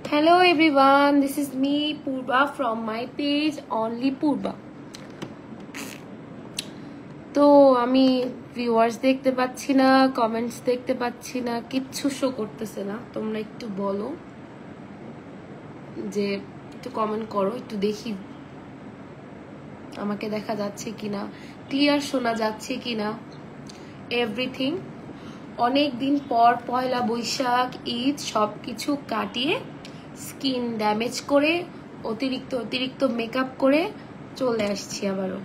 Hello everyone, this is me Purba from my page Only Purba. তো আমি viewers দেখতে পাচ্ছি না, কমেন্টস দেখতে পাচ্ছি না, কিচ্ছু শো করতেছে না। তোমরা একটু বলো যে একটু কমেন্ট করো, একটু দেখি আমাকে দেখা যাচ্ছে কিনা, ক্লিয়ার শোনা যাচ্ছে কিনা, এভরিথিং। অনেক দিন পর পয়লা বৈশাখ, ঈদ সবকিছু কাটিয়ে স্কিন ড্যামেজ করে অতিরিক্ত মেকআপ করে চলে আসছি আবারও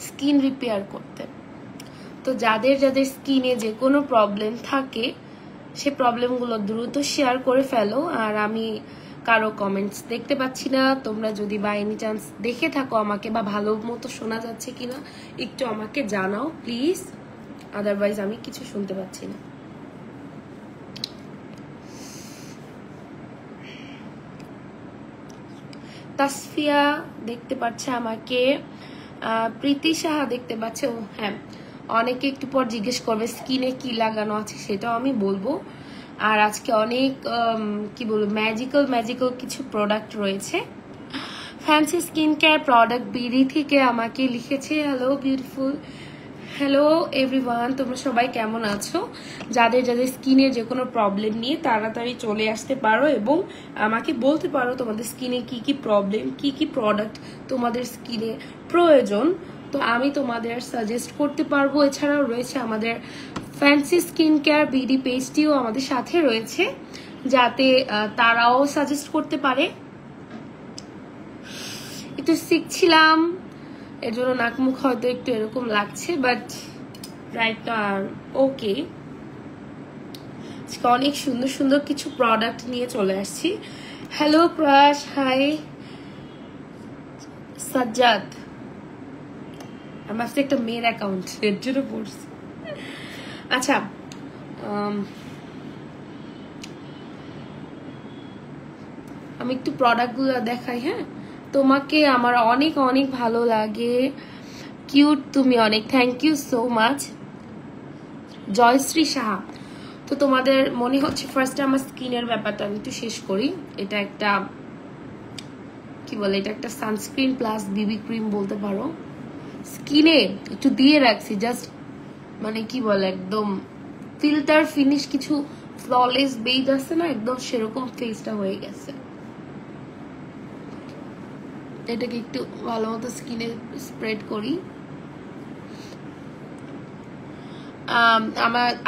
স্কিন রিপেয়ার করতে। তো যাদের স্কিনে যে কোনো প্রবলেম থাকে সে প্রবলেমগুলো দ্রুত শেয়ার করে ফেলো। আর আমি কারো কমেন্টস দেখতে পাচ্ছি না, তোমরা যদি বাই এনি চান্স দেখে থাকো আমাকে বা ভালো মতো শোনা যাচ্ছে কিনা একটু আমাকে জানাও প্লিজ, আদারওয়াইজ আমি কিছু শুনতে পাচ্ছি না। তাসফিয়া দেখতে পাচ্ছে আমাকে, প্রীতি সাহা দেখতে পাচ্ছে। ও হ্যাঁ, অনেকে একটু পর জিজ্ঞেস করবে স্কিনে কি লাগানো আছে, সেটাও আমি বলবো। আর আজকে অনেক কি বলবো ম্যাজিক্যাল কিছু প্রোডাক্ট রয়েছে। Fancy skin care product BD থেকে আমাকে লিখেছে, হ্যালো বিউটিফুল, হ্যালো এভরিওয়ান, তোমরা সবাই কেমন আছো? যাদের স্কিনের যে কোনো প্রবলেম নিয়ে তাড়াতাড়ি চলে আসতে পারো এবং আমাকে বলতে পারো তোমাদের স্কিনে কি কি প্রবলেম, কি কি প্রোডাক্ট তোমাদের স্কিনে প্রয়োজন, তো আমি তোমাদের সাজেস্ট করতে পারবো। এছাড়াও রয়েছে আমাদের ফ্যান্সি স্কিন কেয়ার বিডি পেজটিও আমাদের সাথে রয়েছে, যাতে তারাও সাজেস্ট করতে পারে। একটু শিখছিলাম, এর জন্য নাক মুখ হয়তো একটু এরকম লাগছে, বাট রাইট আর ওকে। অনেক সুন্দর কিছু প্রোডাক্ট নিয়ে চলে আসছি। হ্যালো ক্রাশ, হাই সাজ্জাদ, আমার একটা মেয়ের অ্যাকাউন্ট এর জন্য পড়ছি। আচ্ছা, আমি একটু প্রোডাক্টগুলো দেখাই। হ্যাঁ, তোমাকে আমার অনেক ভালো লাগে, কিউট তুমি অনেক, thank you so much. Joyshree Saha, তো তোমাদের মনে হচ্ছে ফার্স্টে আমার স্কিনের ব্যাপারটা আমি একটু শেষ করি। এটা একটা কি বলে, এটা একটা সানস্ক্রিন প্লাস বিবি ক্রিম বলতে পারো। স্কিনে একটু দিয়ে রাখছি জাস্ট, মানে কি বলে, একদম ফিল্টার ফিনিশ, কিছু ফ্ললেস বেজ আছে না, একদম সেরকম ফেসটা হয়ে গেছে। এটাকে একটু ভালো মতো স্কিনে স্প্রেড করি।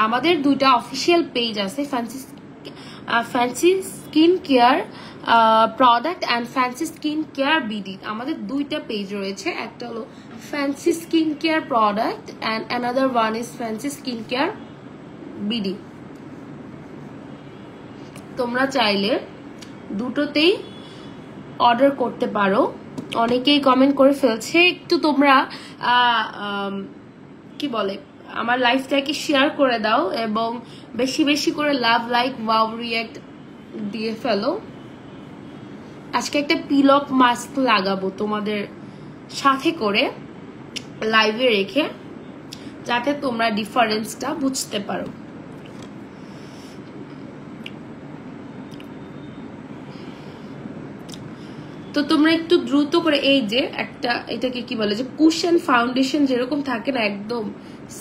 আমাদের দুইটা অফিসিয়াল পেজ আছে, fancy skin care product and fancy skin care BD. আমাদের দুইটা পেজ রয়েছে, একটা হলো fancy skin care product and another one is fancy skin care BD. তোমরা চাইলে দুটোতেই অর্ডার করতে পারো। অনেকেই কমেন্ট করে ফেলছে, একটু তোমরা কি বলে আমার লাইফটাকে শেয়ার করে দাও এবং বেশি করে লাভ, লাইক, ওয়াও, রিয়াক্ট দিয়ে ফেলো। আজকে একটা পিল অফ মাস্ক লাগাবো তোমাদের সাথে করে লাইভে রেখে, যাতে তোমরা ডিফারেন্সটা বুঝতে পারো। তো তোমরা একটু দ্রুত করে, এই যে একটা এটাকে কি বলে, যে কুশন ফাউন্ডেশন যেরকম থাকে না, একদম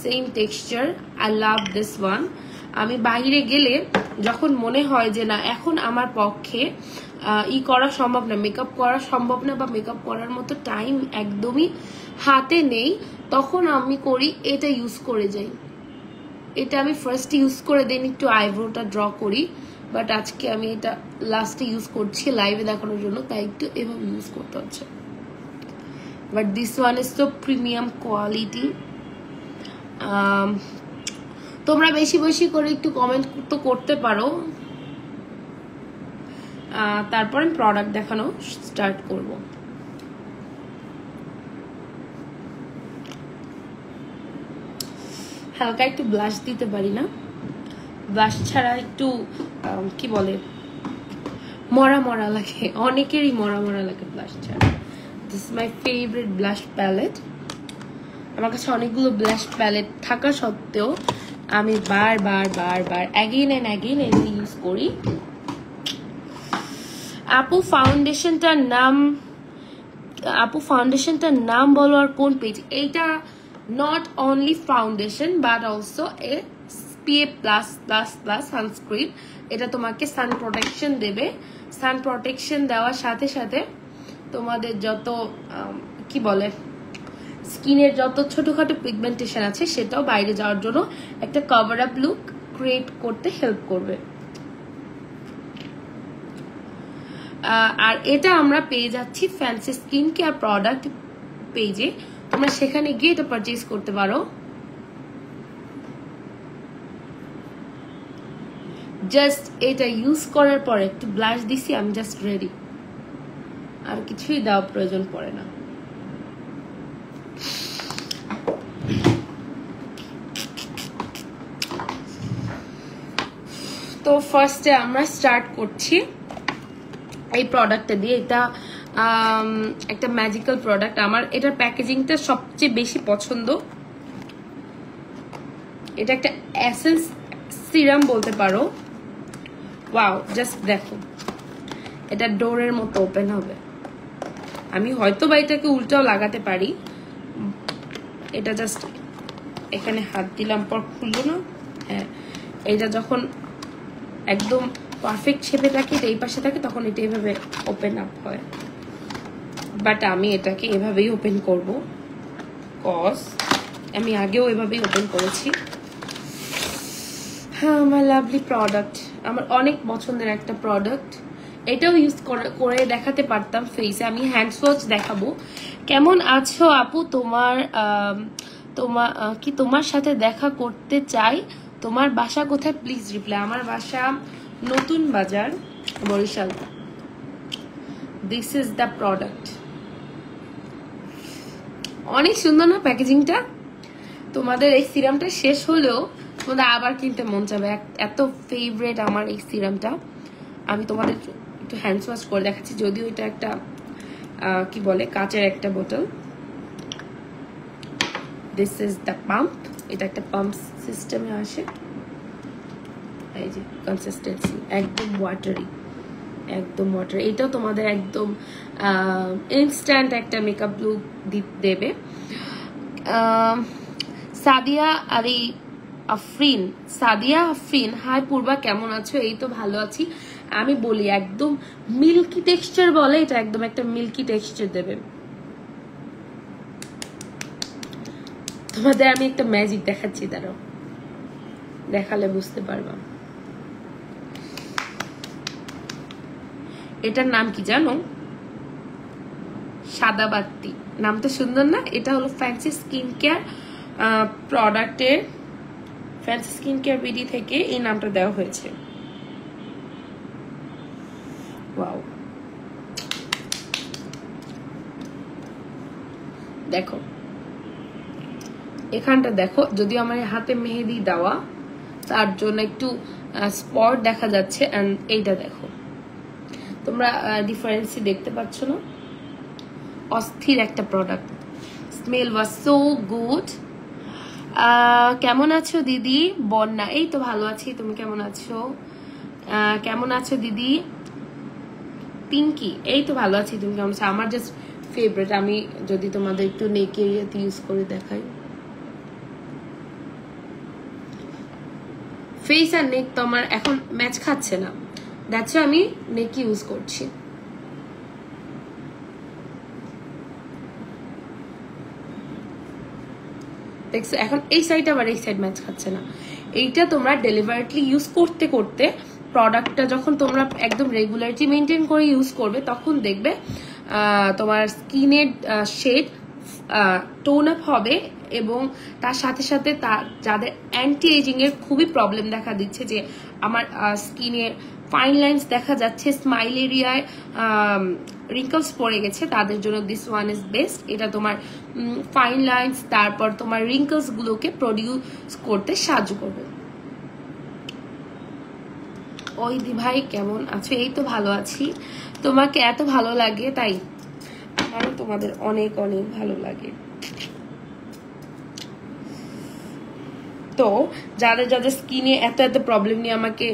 same texture, I love this one. আমি বাইরে গেলে যখন মনে হয় যে না এখন আমার পক্ষে করা সম্ভব না, মেকআপ করা সম্ভব না, বা মেকআপ করার মতো টাইম একদমই হাতে নেই, তখন আমি করি এটা ইউজ করে যাই। এটা আমি ফার্স্ট ইউজ করে দেন একটু আইব্রোটা ড্র করি, বাট আজকে আমি এটা লাস্টে ইউজ করছি লাইভে দেখানোর জন্য, তাই একটু এভাবে ইউজ করতে হচ্ছে। বাট দিস ওয়ান ইজ তো প্রিমিয়াম কোয়ালিটি। তোমরা বেশি করে একটু কমেন্ট তো করতে পারো, তারপর আমি প্রোডাক্ট দেখানো স্টার্ট করব। হালকা একটু ব্লাশ দিতে পারি না, ব্লাশ ছাড়া একটু কি বলে মরা লাগে, অনেকেরই মরা লাগে ব্লাশ ছাড়া। This is my favourite blush palette. আমার কাছে অনেকগুলো ব্লাশ প্যালেট থাকা সত্ত্বেও আমি বার অ্যাগেইন এন্ড অ্যাগেইন এগুলো ইউজ করি। আপু ফাউন্ডেশনটার নাম বলো আর কোন পেজ? এইটা not only foundation but also a SPF+++ sunscreen. এটা তোমাকে সান প্রোটেকশন দেবে। সান প্রোটেকশন দেওয়ার সাথে সাথে তোমাদের যত কি বলে স্কিনের যত ছোটখাটো পিগমেন্টেশন আছে সেটাও বাইরে যাওয়ার জন্য একটা কভার আপ লুক ক্রিয়েট করতে হেল্প করবে। আর এটা আমরা পেয়ে যাচ্ছি ফ্যান্সি স্কিন কেয়ার প্রোডাক্ট পেজে, তোমরা সেখানে গিয়ে এটা পারচেজ করতে পারো। জাস্ট এটা ইউজ করার পরে একটু ব্লাশ দিছি, আমি জাস্ট রেডি, আর কিছুই দেওয়া প্রয়োজন পড়ে না। তো ফার্স্টে আমরা স্টার্ট করছি এই প্রোডাক্টটা দিয়ে। এটা একটা ম্যাজিক্যাল প্রোডাক্ট, আমার এটার প্যাকেজিংটা সবচেয়ে বেশি পছন্দ। এটা একটা এসেন্স সিরাম বলতে পারো। ওয়াও, জাস্ট দেখো, এটা ডোরের মতো ওপেন হবে। আমি হয়তো বা এটাকে উল্টাও লাগাতে পারি। এটা জাস্ট এখানে হাত দিলাম, পর খুললো না। হ্যাঁ, এটা যখন একদম পারফেক্ট শেপে থাকে, এই পাশে থাকে, তখন এটা এইভাবে ওপেন আপ হয়। বাট আমি এটাকে এভাবেই ওপেন করব, কজ আমি আগেও এভাবেই ওপেন করেছি। হ্যাঁ, আমার লাভলি প্রোডাক্ট, আমার অনেক পছন্দের একটা প্রোডাক্ট। এটাও ইউজ করে দেখাতে পারতাম ফেসে। আমি হ্যান্ড ওয়াশ দেখাবো। কেমন আছো আপু? তোমার সাথে দেখা করতে চাই। তোমার বাসা কোথায়? Please reply. আমার বাসা Notun Bazar, Barishal. This is the product. অনেক সুন্দর না প্যাকেজিংটা? তোমাদের এই সিরামটা শেষ হলেও তোমাদের আবার কিনতে মন যাবে, এত ফেভারিট আমার এই সিরামটা। আমি তোমাদের একটু হ্যান্ড ওয়াশ করে দেখাচ্ছি, যদিও এটা একটা কি বলে কাচের একটা বোতল। This is the pump. এটা একটা পাম্প সিস্টেমে আসে। এই যে কনসিস্টেন্সি একদম ওয়াটারি, একদম ওয়াটারি। এটাও তোমাদের একদম ইনস্ট্যান্ট একটা মেকআপ লুক দেবে। সাদিয়া আফরিন, হাই পূর্বা, কেমন আছো? এই তো ভালো আছি। আমি বলি একদম মিল্কি টেক্সচার বলে, এটা একদম একটা মিল্কি টেক্সচার দেবে। তোমাদের আমি একটা ম্যাজিক দেখাচ্ছি, দাঁড়াও, দেখালে বুঝতে পারবা। এটার নাম কি জানো? সাদা বাতি। নামটা সুন্দর না? এটা হলো ফ্যান্সি স্কিন কেয়ার প্রোডাক্টের, ফ্যান্সি স্কিন কেয়ার বিডি থেকে এই নামটা দেওয়া হয়েছে। ওয়াও, দেখো এখানটা দেখো, যদিও আমার হাতে মেহেদি দেওয়া, তার জন্য একটু স্পট দেখা যাচ্ছে। এন্ড এইটা দেখো, তোমরা ডিফারেন্সই দেখতে পাচ্ছ না? অস্থির একটা product. Smell was so good. কেমন আছো দিদি? বন্যা, এই তো ভালো আছি। তুমি কেমন আছো? কেমন আছো দিদি? পিঙ্কি, এই তো ভালো আছি। তুমি কেমন আছো? আমার জাস্ট ফেভারিট। আমি যদি তোমাদের একটু নেক এরিয়াতে ইউজ করে দেখাই, ফেস আর নেক তো আমার এখন ম্যাচ খাচ্ছে না, দ্যাটস আমি নেক ইউজ করছি। দেখছো এখন এই সাইড আবার এই সাইড ম্যাচ খাচ্ছে না। এইটা তোমরা ডেলিভারেটলি ইউজ করতে করতে প্রোডাক্টটা যখন তোমরা একদম রেগুলারিটি মেনটেন করে ইউজ করবে, তখন দেখবে তোমার স্কিনের শেড টোন আপ হবে। এবং তার সাথে সাথে যাদের অ্যান্টি এজিং এর খুবই প্রবলেম দেখা দিচ্ছে, যে আমার স্কিনে ফাইন লাইন্স দেখা যাচ্ছে, স্মাইল এরিয়ায় রিঙ্কলস পড়ে গেছে, তাদের জন্য দিস ওয়ান ইজ বেস্ট। এটা তোমার ফাইন লাইন্স, তারপর তোমার রিঙ্কলস গুলোকে প্রডিউস করতে সাহায্য করবে। ওই দি ভাই, কেমন আছো? এই তো ভালো আছি। তোমাকে এত ভালো লাগে, তাই আমারও তোমাদের অনেক অনেক ভালো লাগে। তো যাদের যাদের স্কিনে এত এত প্রবলেম নিয়ে আমাকে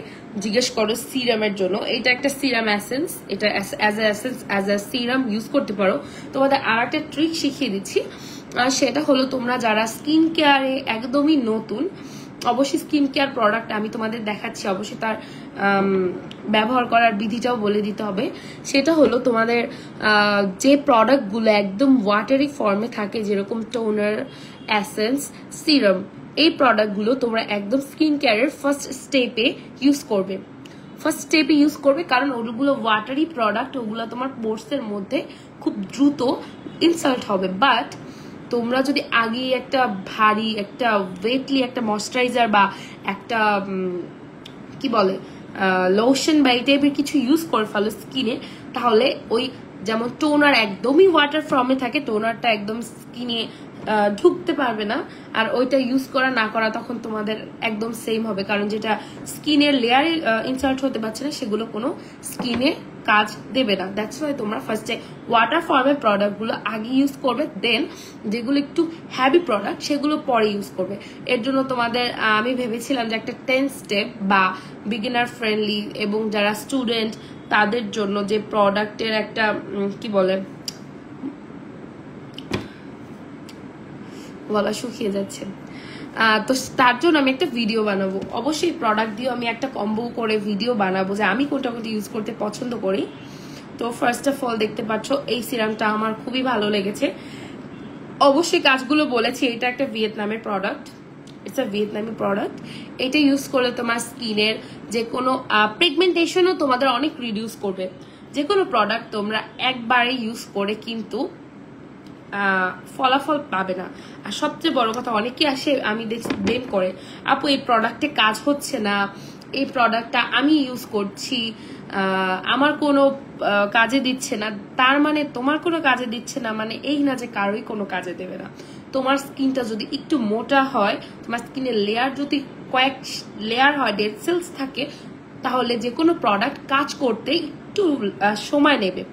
জিজ্ঞেস করো সিরামের জন্য, এটা একটা সিরাম এসেন্স, এটা অ্যাজ এ সিরাম ইউজ করতে পারো। তোমাদের আর একটা ট্রিক শিখিয়ে দিচ্ছি, সেটা হলো তোমরা যারা স্কিন কেয়ারে একদমই নতুন, অবশ্যই স্কিন কেয়ার প্রোডাক্ট আমি তোমাদের দেখাচ্ছি, অবশ্যই তার ব্যবহার করার বিধিটাও বলে দিতে হবে। সেটা হলো তোমাদের যে প্রোডাক্টগুলো একদম ওয়াটারি ফর্মে থাকে, যেরকম টোনার, এসেন্স, সিরাম, এই প্রোডাক্টগুলো তোমরা একদম স্কিন কেয়ারের ফার্স্ট স্টেপে ইউজ করবে। কারণ ওগুলো ওয়াটারি প্রোডাক্ট, ওগুলো তোমার পোর্সের মধ্যে খুব দ্রুত ইনসাল্ট হবে। বাট তোমরা যদি আগে একটা ভারী একটা ওয়েটলি একটা ময়শ্চারাইজার বা একটা কি বলে লোশন বা এই টাইপের কিছু ইউজ করে ফেলো স্কিনে, তাহলে ওই যেমন টোনার একদমই ওয়াটার ফর্মে থাকে, টোনারটা একদম স্কিনে ঢুকতে পারবে না, আর ওইটা ইউজ করা না করা তখন তোমাদের একদম সেম হবে। কারণ যেটা স্কিনের লেয়ারে ইনসার্ট হতে পারছে না, সেগুলো কোনো স্কিনে কাজ দেবে না। দ্যাটস ওয়াই তোমরা ফার্স্টে ওয়াটার ফর্মের প্রোডাক্টগুলো আগে ইউজ করবে, দেন যেগুলো একটু হ্যাভি প্রোডাক্ট সেগুলো পরে ইউজ করবে। এর জন্য তোমাদের আমি ভেবেছিলাম যে একটা 10 স্টেপ বা বিগিনার ফ্রেন্ডলি এবং যারা স্টুডেন্ট তাদের জন্য যে প্রোডাক্টের একটা কি বলে গলা শুকিয়ে যাচ্ছে, তো তার জন্য আমি একটা ভিডিও বানাবো। অবশ্যই প্রোডাক্ট দিয়ে আমি একটা কম্বো করে ভিডিও বানাবো যে আমি কোনটা কোনটা ইউজ করতে পছন্দ করি। তো ফার্স্ট অফ অল দেখতে পাচ্ছ এই সিরামটা আমার খুবই ভালো লেগেছে। অবশ্যই কাজগুলো বলেছি, এটা একটা ভিয়েতনামের প্রোডাক্ট, ইটস আ ভিয়েতনামি প্রোডাক্ট। এটা ইউজ করলে তোমার স্কিনের যে কোনো পিগমেন্টেশনও তোমাদের অনেক রিডিউস করবে। যে কোনো প্রোডাক্ট তোমরা একবারে ইউজ করে কিন্তু ফলাফল পাবে না। আর সবচেয়ে বড় কথা, অনেকে আসে আমি দেখছি ব্লেম করে, আপু এই প্রোডাক্টে কাজ হচ্ছে না, এই প্রোডাক্টটা আমি ইউজ করছি আমার কোনো কাজে দিচ্ছে না। তার মানে তোমার কোনো কাজে দিচ্ছে না মানে এই না যে কারোই কোনো কাজে দেবে না। তোমার স্কিনটা যদি একটু মোটা হয়, তোমার স্কিনের লেয়ার যদি কয়েক লেয়ার হয়, ডেড সেলস থাকে, তাহলে যে কোনো প্রোডাক্ট কাজ করতে একটু সময় নেবে।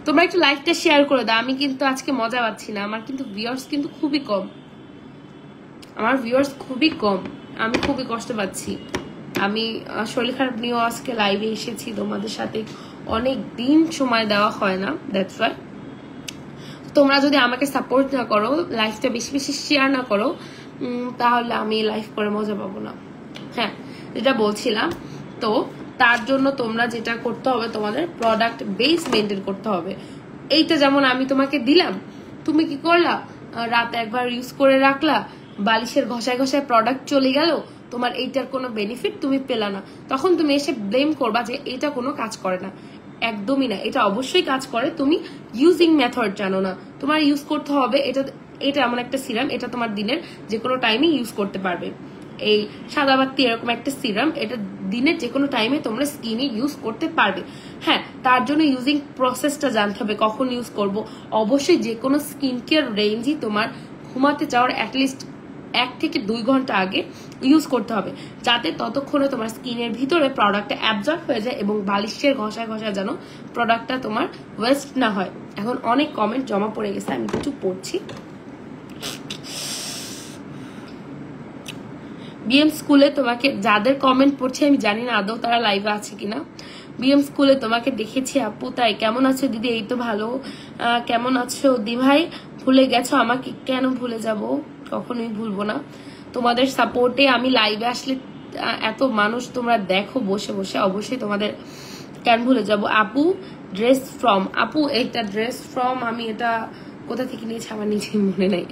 তোমরা একটু লাইভটা শেয়ার করে দাও। আমি কিন্তু আজকে মজা পাচ্ছি না, আমার কিন্তু ভিউয়ার্স কিন্তু খুবই কম, আমি খুবই কষ্ট পাচ্ছি। আমি শরীর খারাপ নিয়েও আজকে লাইভে এসেছি, তোমাদের সাথে অনেক দিন সময় দেওয়া হয় না, দ্যাটস ওয়াই। তোমরা যদি আমাকে সাপোর্ট না করো, লাইভটা বেশি বেশি শেয়ার না করো, তাহলে আমি লাইভ করে মজা পাবো না। হ্যাঁ, যেটা বলছিলাম, তো তার জন্য তোমরা যেটা করতে হবে, তোমাদের প্রোডাক্ট বেস মেনটেন করতে হবে। এইটা যেমন আমি তোমাকে দিলাম, তুমি কি করলা, রাতে একবার ইউজ করে রাখলা, বালিশের ঘষায় ঘষায় প্রোডাক্ট চলে গেল, তোমার এইটার কোনো বেনিফিট তুমি পেলা না, তখন তুমি এসে ব্লেম করবা যে এটা কোনো কাজ করে না। একদমই না, এটা অবশ্যই কাজ করে, তুমি ইউজিং মেথড জানো না। তোমার ইউজ করতে হবে এটা এমন একটা সিরাম, এটা তোমার দিনের যে কোনো টাইমে ইউজ করতে পারবে। এই সাদা বাতি এরকম একটা সিরাম, এটা দিনের যে কোনো টাইমে তোমরা স্কিনে ইউজ করতে পারবে। হ্যাঁ, তার জন্য ইউজিং প্রসেসটা জানতে হবে, কখন ইউজ করব। অবশ্যই যে কোনো স্কিন কেয়ার রেঞ্জই তোমার ঘুমাতে যাওয়ার অ্যাটলিস্ট 1 থেকে 2 ঘন্টা আগে ইউজ করতে হবে, যাতে ততক্ষণে তোমার স্কিনের ভিতরে প্রোডাক্টটা অ্যাবজর্ব হয়ে যায় এবং বালিশের ঘষায় ঘষায় যেন প্রোডাক্টটা তোমার ওয়েস্ট না হয়। এখন অনেক কমেন্ট জমা পড়ে গেছে, আমি কিছু পড়ছি। বিএম স্কুলে তোমাকে, যাদের কমেন্ট পড়ছে আমি জানি না আদৌ তারা লাইভে আছে কিনা। বিএম স্কুলে তোমাকে দেখেছি আপু, তাই কেমন আছো দিদি? এই তো ভালো। কেমন আছো দি ভাই? ভুলে গেছো আমাকে? কেন ভুলে যাব, কখনোই ভুলবো না। তোমাদের সাপোর্টে আমি লাইভে আসলে এত মানুষ তোমরা দেখো বসে বসে, অবশ্যই তোমাদের কেন ভুলে যাব। আপু ড্রেস ফ্রম, আপু এইটা ড্রেস ফ্রম আমি এটা কোথা থেকে নিয়েছি আমার নিজেই মনে নেই।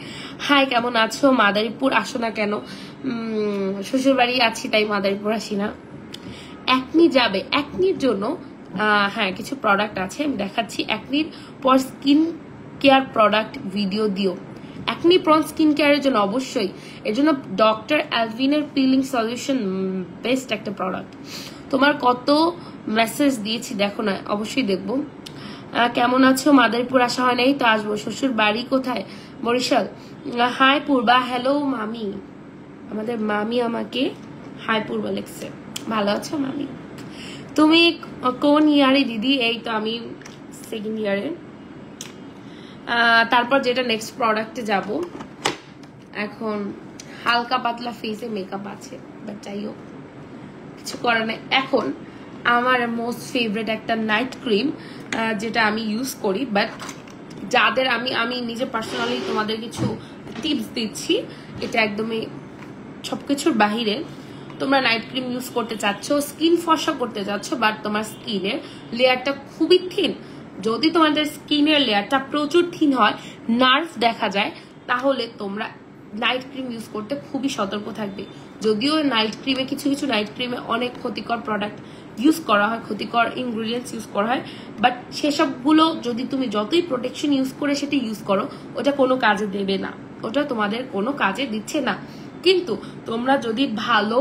হাই, কেমন আছো? মাদারীপুর আসো না কেন? শ্বশুর বাড়ি আছি তাই মাদারীপুর আসি না। একনি যাবে, একনির জন্য হ্যাঁ কিছু প্রোডাক্ট আছে আমি দেখাচ্ছি। একনির পর স্কিন কেয়ার প্রোডাক্ট ভিডিও দিও। একনি প্রন স্কিন কেয়ারের জন্য অবশ্যই, এর জন্য ডক্টর অ্যালভিনের পিলিং সলিউশন বেস্ট একটা প্রোডাক্ট। তোমার কত মেসেজ দিয়েছি দেখো না, অবশ্যই দেখবো। কেমন আছো? মাদারীপুর আসা হয় নাই তো আসবো। শ্বশুর বাড়ি কোথায়? বরিশাল। হাই পূর্বা, হ্যালো মামি। আমাদের মামি আমাকে হাই পূর্বা লিখছে। ভালো আছো মামি? তুমি কোন ইয়ারে দিদি? এই তো আমি 2nd ইয়ারে। তারপর যেটা নেক্সট প্রোডাক্টে যাব। এখন হালকা পাতলা ফেসে মেকআপ আছে, বাট যাই হোক কিছু করার নেই। এখন আমার মোস্ট ফেভারিট একটা নাইট ক্রিম যেটা আমি ইউজ করি, বাট যাদের আমি নিজে পার্সোনালি তোমাদের কিছু টিপস দিচ্ছি, এটা একদমই সবকিছুর বাহিরে। তোমরা নাইট ক্রিম ইউজ করতে চাচ্ছ, স্কিন ফর্সা করতে চাচ্ছ, বাট তোমার স্কিনের লেয়ারটা খুবই থিন। যদি তোমাদের স্কিনের লেয়ারটা প্রচুর থিন হয়, নার্ভ দেখা যায়, তাহলে তোমরা নাইট ক্রিম ইউজ করতে খুবই সতর্ক থাকবে। যদিও নাইট ক্রিমে কিছু নাইট ক্রিমে অনেক ক্ষতিকর প্রোডাক্ট ইউজ করা হয়, ক্ষতিকর ইনগ্রিডিয়েন্টস ইউজ করা হয়, বাট সেসবগুলো যদি তুমি যতই প্রোটেকশন ইউজ করে সেটা ইউজ করো, ওটা কোনো কাজে দেবে না, ওটা তোমাদের কোনো কাজে দিচ্ছে না। কিন্তু তোমরা যদি ভালো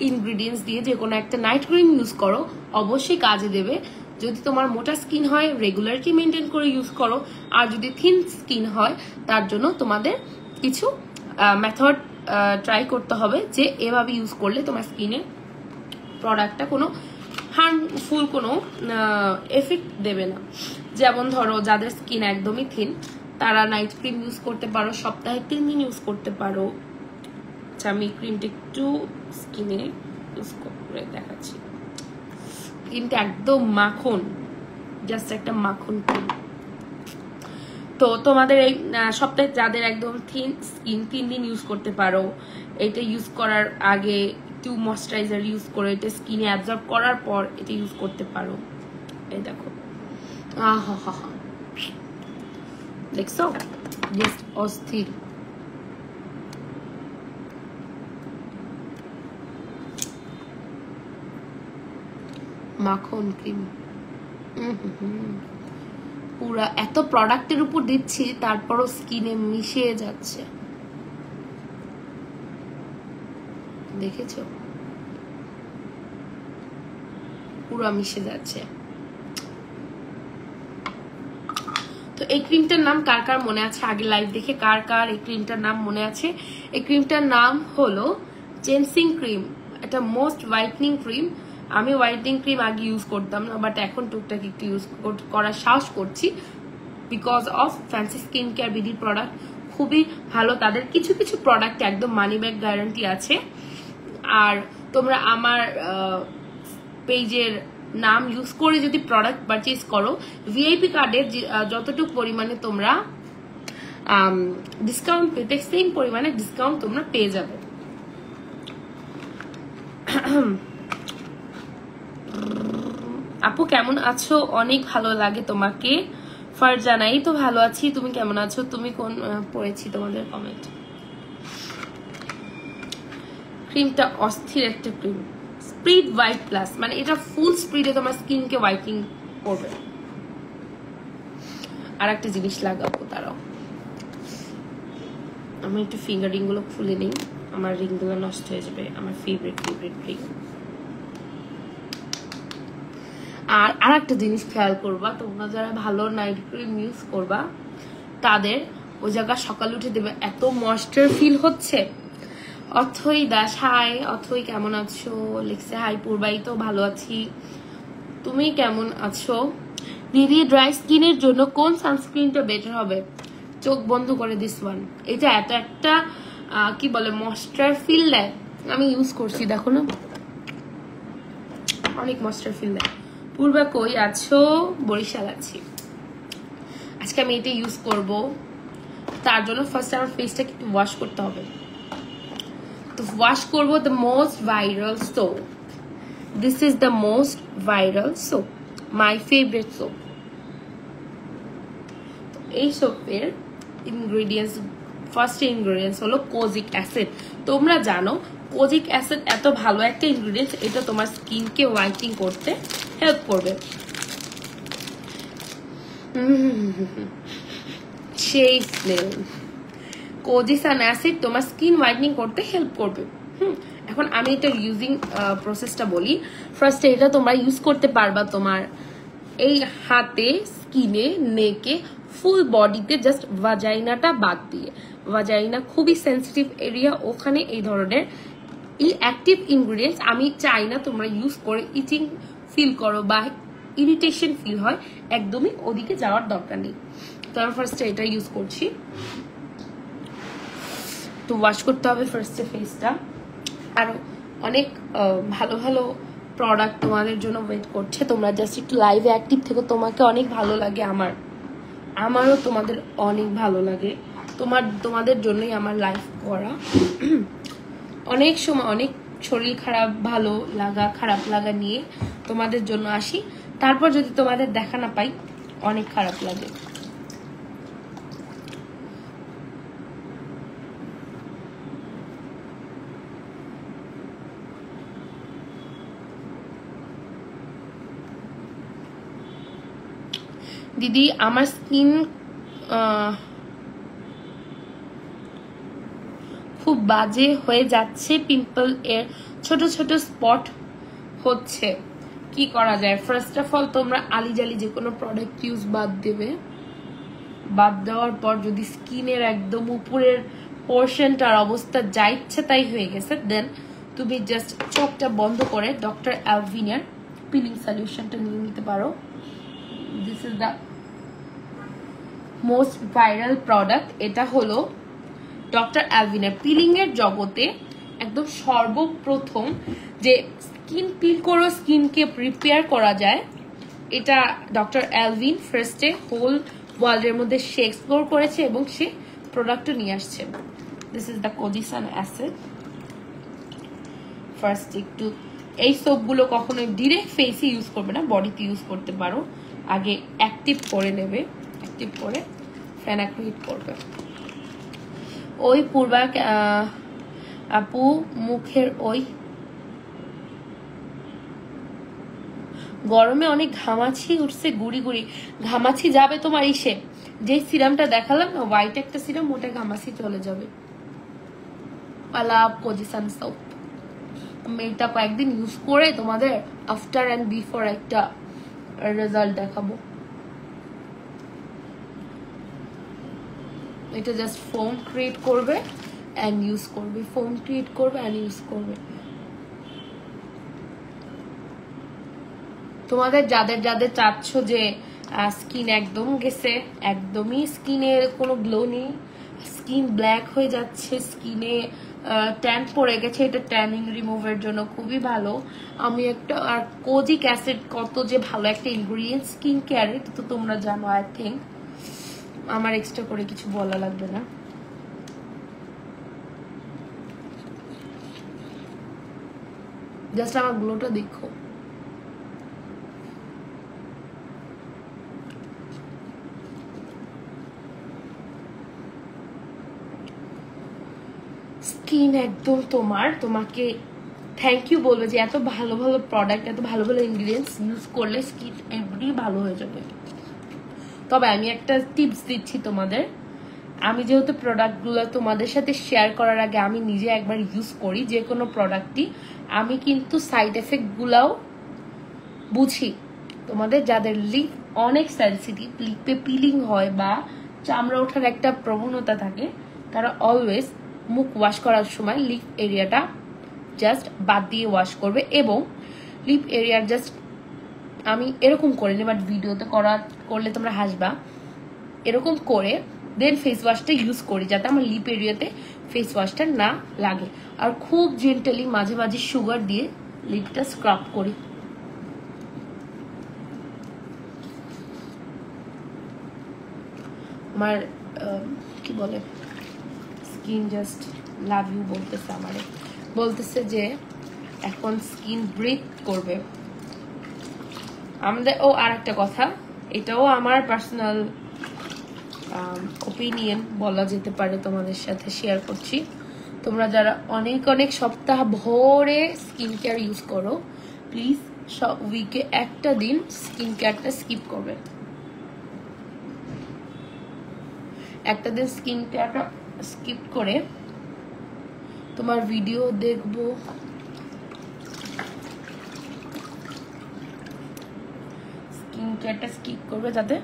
ইনগ্রিডিয়েন্টস দিয়ে যে কোনো একটা নাইট ক্রিম ইউজ করো, অবশ্যই কাজে দেবে। যদি তোমার মোটা স্কিন হয়, রেগুলারলি মেনটেন করে ইউজ করো, আর যদি থিন স্কিন হয়, তার জন্য তোমাদের কিছু মেথড ট্রাই করতে হবে যে এভাবে ইউজ করলে তোমার স্কিনে প্রোডাক্টটা কোনো হার্মফুল কোনো এফেক্ট দেবে না। যেমন ধরো যাদের স্কিন একদমই থিন, তারা নাইট ক্রিম ইউজ করতে পারো, সপ্তাহে 3 দিন ইউজ করতে পারো। আচ্ছা, আমি ক্রিমটা একটু স্কিনে ইউজ করে দেখাচ্ছি। ক্রিমটা একদম মাখন, জাস্ট একটা মাখন ক্রিম। তো তোমাদের এই সপ্তাহে যাদের একদম থিন স্কিন 3 দিন ইউজ করতে পারো। এটা ইউজ করার আগে একটু ময়শ্চারাইজার ইউজ করে এটা স্কিনে অ্যাবজর্ব করার পর এটা ইউজ করতে পারো। এই দেখো, দেখছো, জাস্ট অস্থির। মাখন ক্রিম পুরা এত প্রোডাক্টের উপর দিচ্ছি, তারপরও স্কিনে মিশে যাচ্ছে, দেখেছো, পুরা মিশে যাচ্ছে। তো এই ক্রিমটার নাম কার কার মনে আছে, আগে লাইভ দেখে কার কার এই ক্রিমটার নাম মনে আছে? এই ক্রিমটার নাম হলো জেন্সিং ক্রিম। এটা মোস্ট হোয়াইটনিং ক্রিম। আমি হোয়াইটনিং ক্রিম আগে ইউজ করতাম না, বাট এখন টুকটাক একটু ইউজ করার সাহস করছি, because of fancy skin care বিডির প্রোডাক্ট খুবই ভালো। তাদের কিছু প্রোডাক্ট একদম মানি ব্যাক গ্যারান্টি আছে। আর তোমরা আমার পেজের নাম ইউজ করে যদি প্রোডাক্ট পারচেজ করো, ভিআইপি কার্ডের যতটুকু পরিমাণে তোমরা ডিসকাউন্ট পেতে, সেম পরিমাণে ডিসকাউন্ট তোমরা পেয়ে যাবে। আপু কেমন আছো? অনেক ভালো লাগে তোমাকে। ফারজানাই তো ভালো আছি, তুমি কেমন আছো? তুমি কোন পড়েছি তোমাদের কমেন্ট। ক্রিমটা অস্থির একটা ক্রিম, স্প্রিড হোয়াইট প্লাস, মানে এটা ফুল স্প্রিডে তোমার স্কিনকে হোয়াইটনিং করবে। আর একটা জিনিস লাগাবো, তারাও আমি একটু ফিঙ্গারিং গুলো খুলে নিই, আমার রিং গুলো নষ্ট হয়ে যাবে। আমার ফেভারিট রিং। আর একটা জিনিস খেয়াল করবা, তোমরা যারা ভালো নাইট ক্রিম ইউজ করবা, তাদের ওই জায়গা সকালে উঠে দেবে এত ময়েশ্চার ফিল হচ্ছে। অথই দাস হাই, অথই কেমন আছো? লিখছে হাই পূর্বাই, তো ভালো আছি, তুমি কেমন আছো? দিদি ড্রাই স্কিনের জন্য কোন সানস্ক্রিনটা বেটার হবে? চোখ বন্ধ করে দিস ওয়ান। এটা এত একটা কি বলে ময়েশ্চার ফিল দেয়, আমি ইউজ করছি, দেখো না অনেক ময়েশ্চার ফিল দেয়। পূর্বা কই আছো? বরিশাল আছি। আজকে আমি এটা ইউজ করব, তার জন্য ফার্স্ট আমার ফেসটাকে একটু ওয়াশ করতে হবে। তো ওয়াশ করব the most viral soap. This is the most viral soap, my favourite soap. এই সোপের ইনগ্রেডিয়েন্টস, ফার্স্ট ইনগ্রেডিয়েন্টস হলো কোজিক অ্যাসিড। তোমরা জানো কোজিক অ্যাসিড এত ভালো একটা ইনগ্রেডিয়েন্টস, এটা তোমার স্কিনকে হোয়াইটনিং করতে হেল্প করবে। সেই স্মেল কোজিসান অ্যাসিড তোমার স্কিন হোয়াইটনিং করতে হেল্প করবে। এখন আমি এটা ইউজিং প্রসেসটা বলি। ফার্স্টে এটা তোমরা ইউজ করতে পারবা তোমার এই হাতে, স্কিনে, নেকে, ফুল বডিতে, জাস্ট ভাজাইনাটা বাদ দিয়ে। ভাজাইনা খুবই সেন্সিটিভ এরিয়া, ওখানে এই ধরনের অ্যাক্টিভ ইনগ্রিডিয়েন্টস আমি চাই না তোমরা ইউজ করে ইচিং ফিল করো বা ইরিটেশন ফিল হয়, একদমই ওদিকে যাওয়ার দরকার নেই। তো আমি ফার্স্টে এটা ইউজ করছি। তো ওয়াশ করতে হবে ফার্স্টে ফেসটা। আর অনেক ভালো ভালো প্রোডাক্ট তোমাদের জন্য ওয়েট করছে, তোমরা জাস্ট একটু লাইভে অ্যাক্টিভ থেকো। তোমাকে অনেক ভালো লাগে, আমারও তোমাদের অনেক ভালো লাগে, তোমাদের জন্যই আমার লাইভ করা। অনেক সময় অনেক শরীর খারাপ, ভালো লাগা, খারাপ লাগা নিয়ে তোমাদের জন্য আসি, তারপর যদি তোমাদের দেখা না পাই অনেক খারাপ লাগে। দিদি আমার স্কিন খুব বাজে হয়ে যাচ্ছে, পিম্পল এর ছোট ছোট স্পট হচ্ছে, কি করা যায়? ফার্স্ট অফ অল তোমরা আলিজালি যে কোনো প্রোডাক্ট ইউজ বাদ দেবে। বাদ দেওয়ার পর যদি স্কিনের একদম উপরের পোর্শনটার অবস্থা যা ইচ্ছে তাই হয়ে গেছে, দেন তুমি জাস্ট চোখটা বন্ধ করে ডক্টর অ্যালভিনের পিলিং সলিউশনটা নিয়ে নিতে পারো। This is the most viral product. এটা হলো ডক্টর অ্যালভিনের পিলিং এর জগতে একদম সর্বপ্রথম যে স্কিন পিল করো, স্কিনকে প্রিপেয়ার করা যায়, এটা ডক্টর অ্যালভিন ফার্স্টে হোল ওয়ার্ল্ডের মধ্যে সে এক্সপ্লোর করেছে এবং সে প্রোডাক্টও নিয়ে আসছে। This is the Kojie San acid. First একটু এই সোপগুলো কখনোই ডিরেক্ট ফেসে ইউজ করবে না, বডিতে ইউজ করতে পারো। আগে অ্যাক্টিভ করে নেবে, অ্যাক্টিভ করে ফেনাক্রিট করবে। ওই পূর্বা আপু মুখের ওই গরমে অনেক ঘামাচি উঠছে, গুড়ি গুড়ি ঘামাচি যাবে তোমার ইসে, যে সিরামটা দেখালাম না হোয়াইট একটা সিরাম, ওটা ঘামাচি চলে যাবে। আলাপ কোজিসান সোপ, আমি এটা কয়েকদিন ইউজ করে তোমাদের আফটার অ্যান্ড বিফোর একটা রেজাল্ট দেখাবো। এটা জাস্ট ফোম ক্রিয়েট করবে অ্যান্ড ইউজ করবে, ফোম ক্রিয়েট করবে অ্যান্ড ইউজ করবে। তোমাদের যাদের যাদের চাচ্ছ যে স্কিন একদম গেছে, একদমই স্কিনের কোনো গ্লো নেই, স্কিন ব্ল্যাক হয়ে যাচ্ছে, স্কিনে ট্যান পড়ে গেছে, এটা ট্যানিং রিমুভের জন্য খুবই ভালো। আমি একটা আর কোজিক অ্যাসিড কত যে ভালো একটা ইনগ্রিডিয়েন্ট স্কিন কেয়ারে, তো তোমরা জানো, আই থিঙ্ক আমার এক্সট্রা করে কিছু বলা লাগবে না। জাস্ট আমার গ্লোটা দেখো। স্কিন একদম তোমাকে থ্যাংক ইউ বলবে যে এত ভালো ভালো প্রোডাক্ট, এত ভালো ভালো ইনগ্রিডিয়েন্টস ইউজ করলে স্কিন এমনি ভালো হয়ে যাবে। তবে আমি একটা টিপস দিচ্ছি তোমাদের, আমি যেহেতু প্রোডাক্টগুলো তোমাদের সাথে শেয়ার করার আগে আমি নিজে একবার ইউজ করি যে কোনো প্রোডাক্টই, আমি কিন্তু সাইড এফেক্টগুলোও বুঝি। তোমাদের যাদের লিপ অনেক সেনসিটিভ, লিপে পিলিং হয় বা চামড়া ওঠার একটা প্রবণতা থাকে, তারা অলওয়েজ মুখ ওয়াশ করার সময় লিপ এরিয়াটা জাস্ট বাদ দিয়ে ওয়াশ করবে। এবং লিপ এরিয়ার জাস্ট আমি এরকম করে নি, বাট ভিডিওতে করলে তোমরা হাসবা, এরকম করে দেন ফেস ওয়াশটা ইউজ করি যাতে আমার লিপ এরিয়াতে ফেস ওয়াশটা না লাগে। আর খুব জেন্টালি মাঝে মাঝে সুগার দিয়ে লিপটা স্ক্রাব করি। আমার কি বলে স্কিন জাস্ট লাভ ইউ বলতেছে, আমারে বলতেছে যে এখন স্কিন ব্রিথ করবে আমাদের। ও আর একটা কথা, এটাও আমার পার্সোনাল ওপিনিয়ন বলা যেতে পারে, তোমাদের সাথে শেয়ার করছি। তোমরা যারা অনেক অনেক সপ্তাহ ভরে স্কিন কেয়ার ইউজ করো, প্লিজ উইকে একটা দিন স্কিন কেয়ারটা স্কিপ করবে। একটা দিন স্কিন কেয়ারটা স্কিপ করে তোমার ভিডিও দেখবো, স্কিন কেয়ারটা স্কিপ করবে যাতে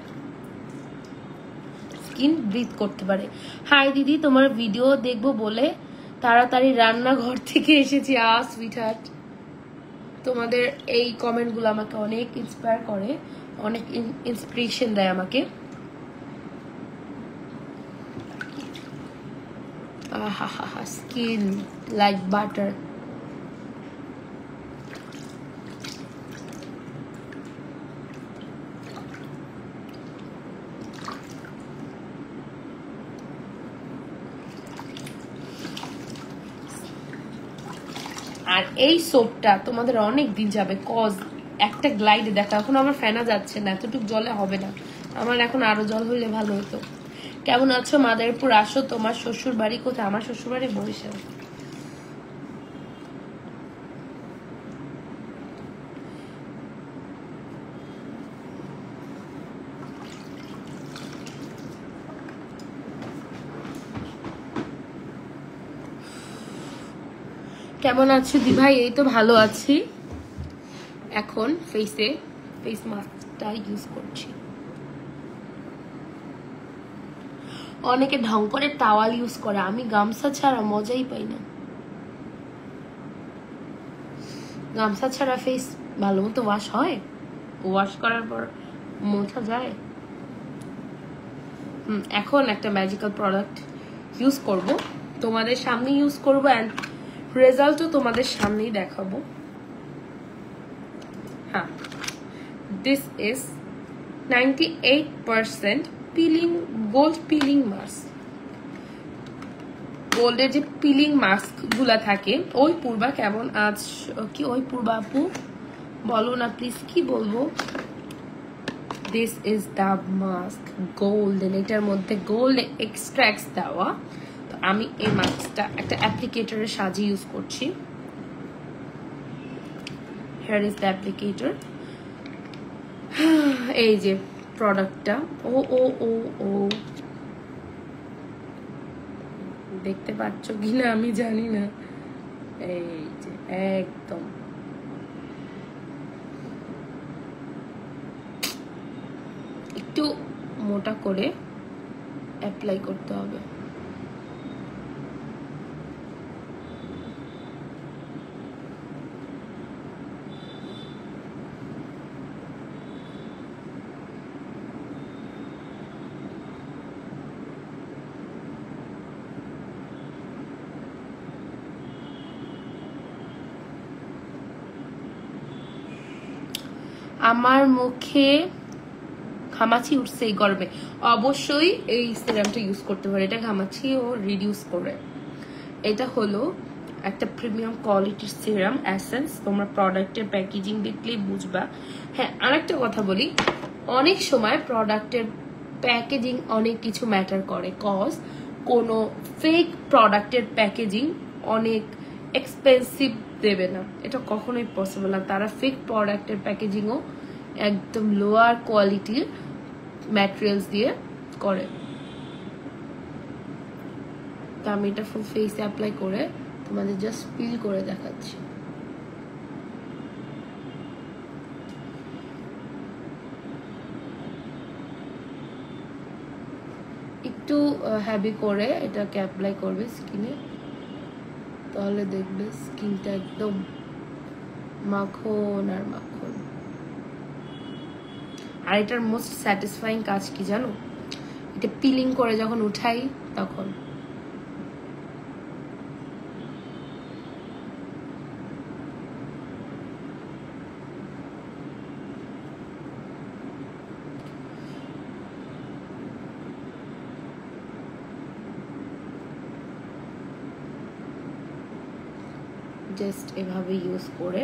স্কিন ব্রিথ করতে পারে। হাই দিদি, তোমার ভিডিও দেখবো বলে তাড়াতাড়ি রান্নাঘর থেকে এসেছি। সুইট হার্ট, তোমাদের এই কমেন্টগুলো আমাকে অনেক ইন্সপায়ার করে, অনেক ইন্সপিরেশন দেয় আমাকে। Skin like butter. আর এই সোপটা তোমাদের অনেক দিন যাবে, কজ একটা গ্লাইডে দেখো এখন আমার ফেনা যাচ্ছে না, এতটুকু জলে হবে না, আমার এখন আরো জল হইলে ভালো হতো। কেমন আছো মাদারীপুর? আসো, তোমার শ্বশুর বাড়ি কোথায়? আমার শ্বশুর বাড়ি বরিশাল। কেমন আছো দি ভাই? এই তো ভালো আছি। এখন ফেস মাস্কটা ইউজ করছি। অনেকে ঢং করে টাওয়াল ইউজ করে, আমি গামছা ছাড়া মজাই পাই না। গামছা ছাড়া ফেস ভালো মতো ওয়াশ হয়? ওয়াশ করার পর মোছা যায়? এখন একটা ম্যাজিক্যাল প্রোডাক্ট ইউজ করব, তোমাদের সামনে ইউজ করবো, অ্যান্ড রেজাল্টও তোমাদের সামনেই দেখাবো। হ্যাঁ, this is 98% peeling gold peeling mask. গোল্ডের যে পিলিং মাস্ক গুলা থাকে, ওই পূর্বা কেমন আজ কি? ওই পূর্বা আপু বলো না প্লিজ, কি বলবো? This is the mask golden, এটার মধ্যে গোল্ড এক্সট্রাক্টস দেওয়া। তো আমি এই মাস্কটা একটা অ্যাপ্লিকেটরের সাহায্যে ইউজ করছি। Here is the applicator. এই যে প্রোডাক্টটা, ও ও ও ও দেখতে পাচ্ছ কিনা আমি জানি না, এই যে একদম একটু মোটা করে অ্যাপ্লাই করতে হবে। আমার মুখে ঘামাচি উঠছে এই গরমে, অবশ্যই এই সিরামটা ইউজ করতে পারে, এটা ঘামাচি ও রিডিউস করে। এটা হলো একটা প্রিমিয়াম কোয়ালিটির সিরাম এসেন্স, তোমরা প্রোডাক্টের প্যাকেজিং দেখলেই বুঝবা। হ্যাঁ, আরেকটা কথা বলি, অনেক সময় প্রোডাক্টের প্যাকেজিং অনেক কিছু ম্যাটার করে, কজ কোনো ফেক প্রোডাক্টের প্যাকেজিং অনেক এক্সপেন্সিভ দেবে না, এটা কখনোই পসিবল না। তারা ফেক প্রোডাক্টের প্যাকেজিংও একদম লোয়ার কোয়ালিটির ম্যাটেরিয়ালস দিয়ে করে। তো আমি এটা ফুল ফেসে অ্যাপ্লাই করে তোমাদের জাস্ট ফিল করে দেখাচ্ছি। একটু হেভি করে এটাকে অ্যাপ্লাই করবে স্কিনে, তাহলে দেখবে স্কিনটা একদম মাখন আর মাখন। আর এটার মোস্ট স্যাটিসফাইং কাজ কি জানো? এটা পিলিং করে যখন উঠাই তখন জাস্ট এভাবে ইউজ করে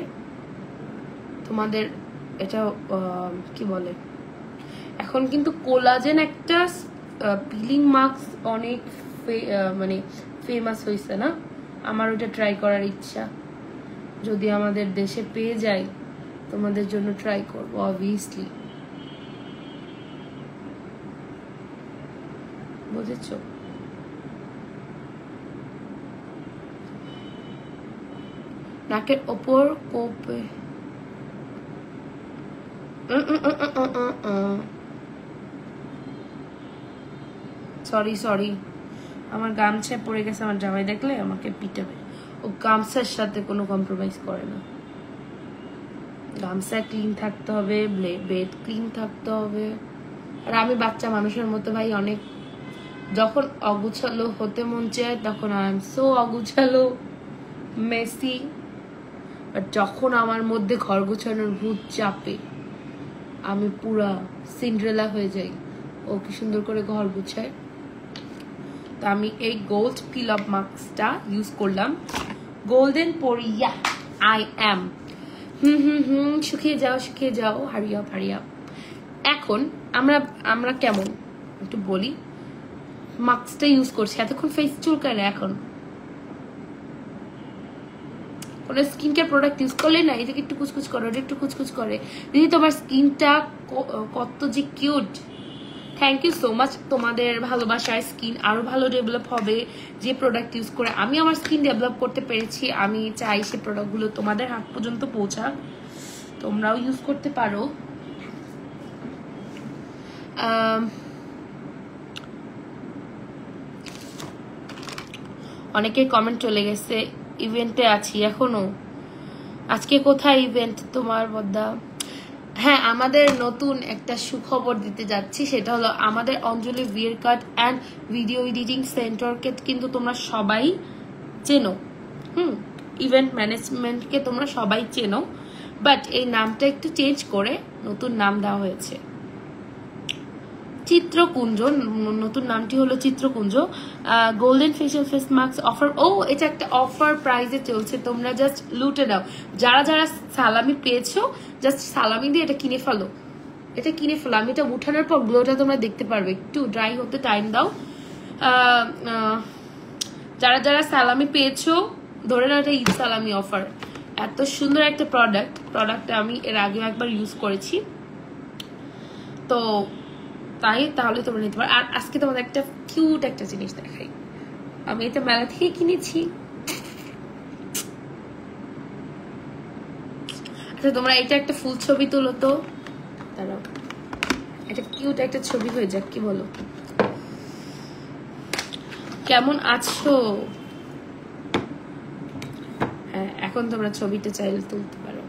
তোমাদের এটা কি বলে, এখন কিন্তু কোলাজেন একটা পিলিং মাস্ক অনেক মানে ফেমাস হয়েছে না, আমার ওটা ট্রাই করার ইচ্ছা, যদি আমাদের দেশে পেয়ে যাই তোমাদের জন্য ট্রাই করবো অবভিয়াসলি, বুঝেছো? নাকের ওপর কোপে সরি আমার গামছা পড়ে গেছে, আমার জামাই দেখলে আমাকে পিটাবে। ও গামছার সাথে কোনো কম্প্রোমাইজ করে না, গামছা ক্লিন থাকতে হবে, বেড ক্লিন থাকতে হবে। আর আমি বাচ্চা মানুষের মতো ভাই অনেক যখন অগুছালো হতে মন চায় তখন আই এম সো অগুছালো, মেসি। বাট যখন আমার মধ্যে ঘর গোছানোর ভূত চাপে আমি পুরা সিন্ড্রেলা হয়ে যাই। ও কি সুন্দর করে ঘর গুছায়। তো আমি এই গোল্ড পিল আপ মাস্কটা ইউজ করলাম। গোল্ডেন পরিয়া আই এম। শুকিয়ে যাও, হারি আপ। এখন আমরা কেমন একটু বলি, মাস্কটা ইউজ করছি, এতক্ষণ ফেস চুলকায় না। এখন কোনো স্কিন কেয়ার প্রোডাক্ট ইউজ করলে না এটাকে একটু কুচকুচ করে, ওটা একটু কুচকুচ করে। দিদি তোমার স্কিনটা কত যে cute. Thank you so much. তোমাদের ভালোবাসায় স্কিন আরো ভালো ডেভেলপ হবে যে প্রোডাক্ট ইউজ করে আমি আমার স্কিন ডেভেলপ করতে পেরেছি। আমি চাই সে প্রোডাক্টগুলো তোমাদের হাত পর্যন্ত পৌঁছাক, তোমরাও ইউজ করতে পারো। অনেকের কমেন্ট চলে গেছে, ইভেন্টে আছি এখনো। আজকে কোথায় ইভেন্ট তোমার বদ্দা? হ্যাঁ, আমাদের নতুন একটা সুখবর দিতে যাচ্ছি, সেটা হলো আমাদের অঞ্জলি ভিয়ার কাট অ্যান্ড ভিডিও এডিটিং সেন্টারকে কিন্তু তোমরা সবাই চেনো। ইভেন্ট ম্যানেজমেন্টকে তোমরা সবাই চেনো, বাট এই নামটা একটু চেঞ্জ করে নতুন নাম দেওয়া হয়েছে চিত্রকুঞ্জ। নতুন নামটি হলো Chitrakunj. Golden facial face mask offer. ও, এটা একটা অফার প্রাইজে চলছে, তোমরা জাস্ট লুটে দাও। যারা যারা সালামি পেয়েছো জাস্ট সালামি দিয়ে এটা কিনে ফেলো। আমি এটা উঠানোর পর গ্লোটা তোমরা দেখতে পারবে। একটু ড্রাই হতে টাইম দাও। যারা যারা সালামি পেয়েছো ধরে নাও এটা ঈদ সালামি অফার। এত সুন্দর একটা প্রোডাক্টটা আমি এর আগে একবার ইউজ করেছি, তো তাহলে তোমরা নিতে পারো। আর আজকে তোমাদের একটা কিউট একটা জিনিস দেখাই। আমি এটা মেলা থেকে কিনেছি। আচ্ছা, তোমরা এটা একটা ফুল ছবি তুলো তো, দাঁড়াও, এটা কিউট একটা ছবি হয়ে যাক, কি বলো? কেমন আছো? হ্যাঁ, এখন তোমরা ছবিটা চাইলে তুলতে পারো।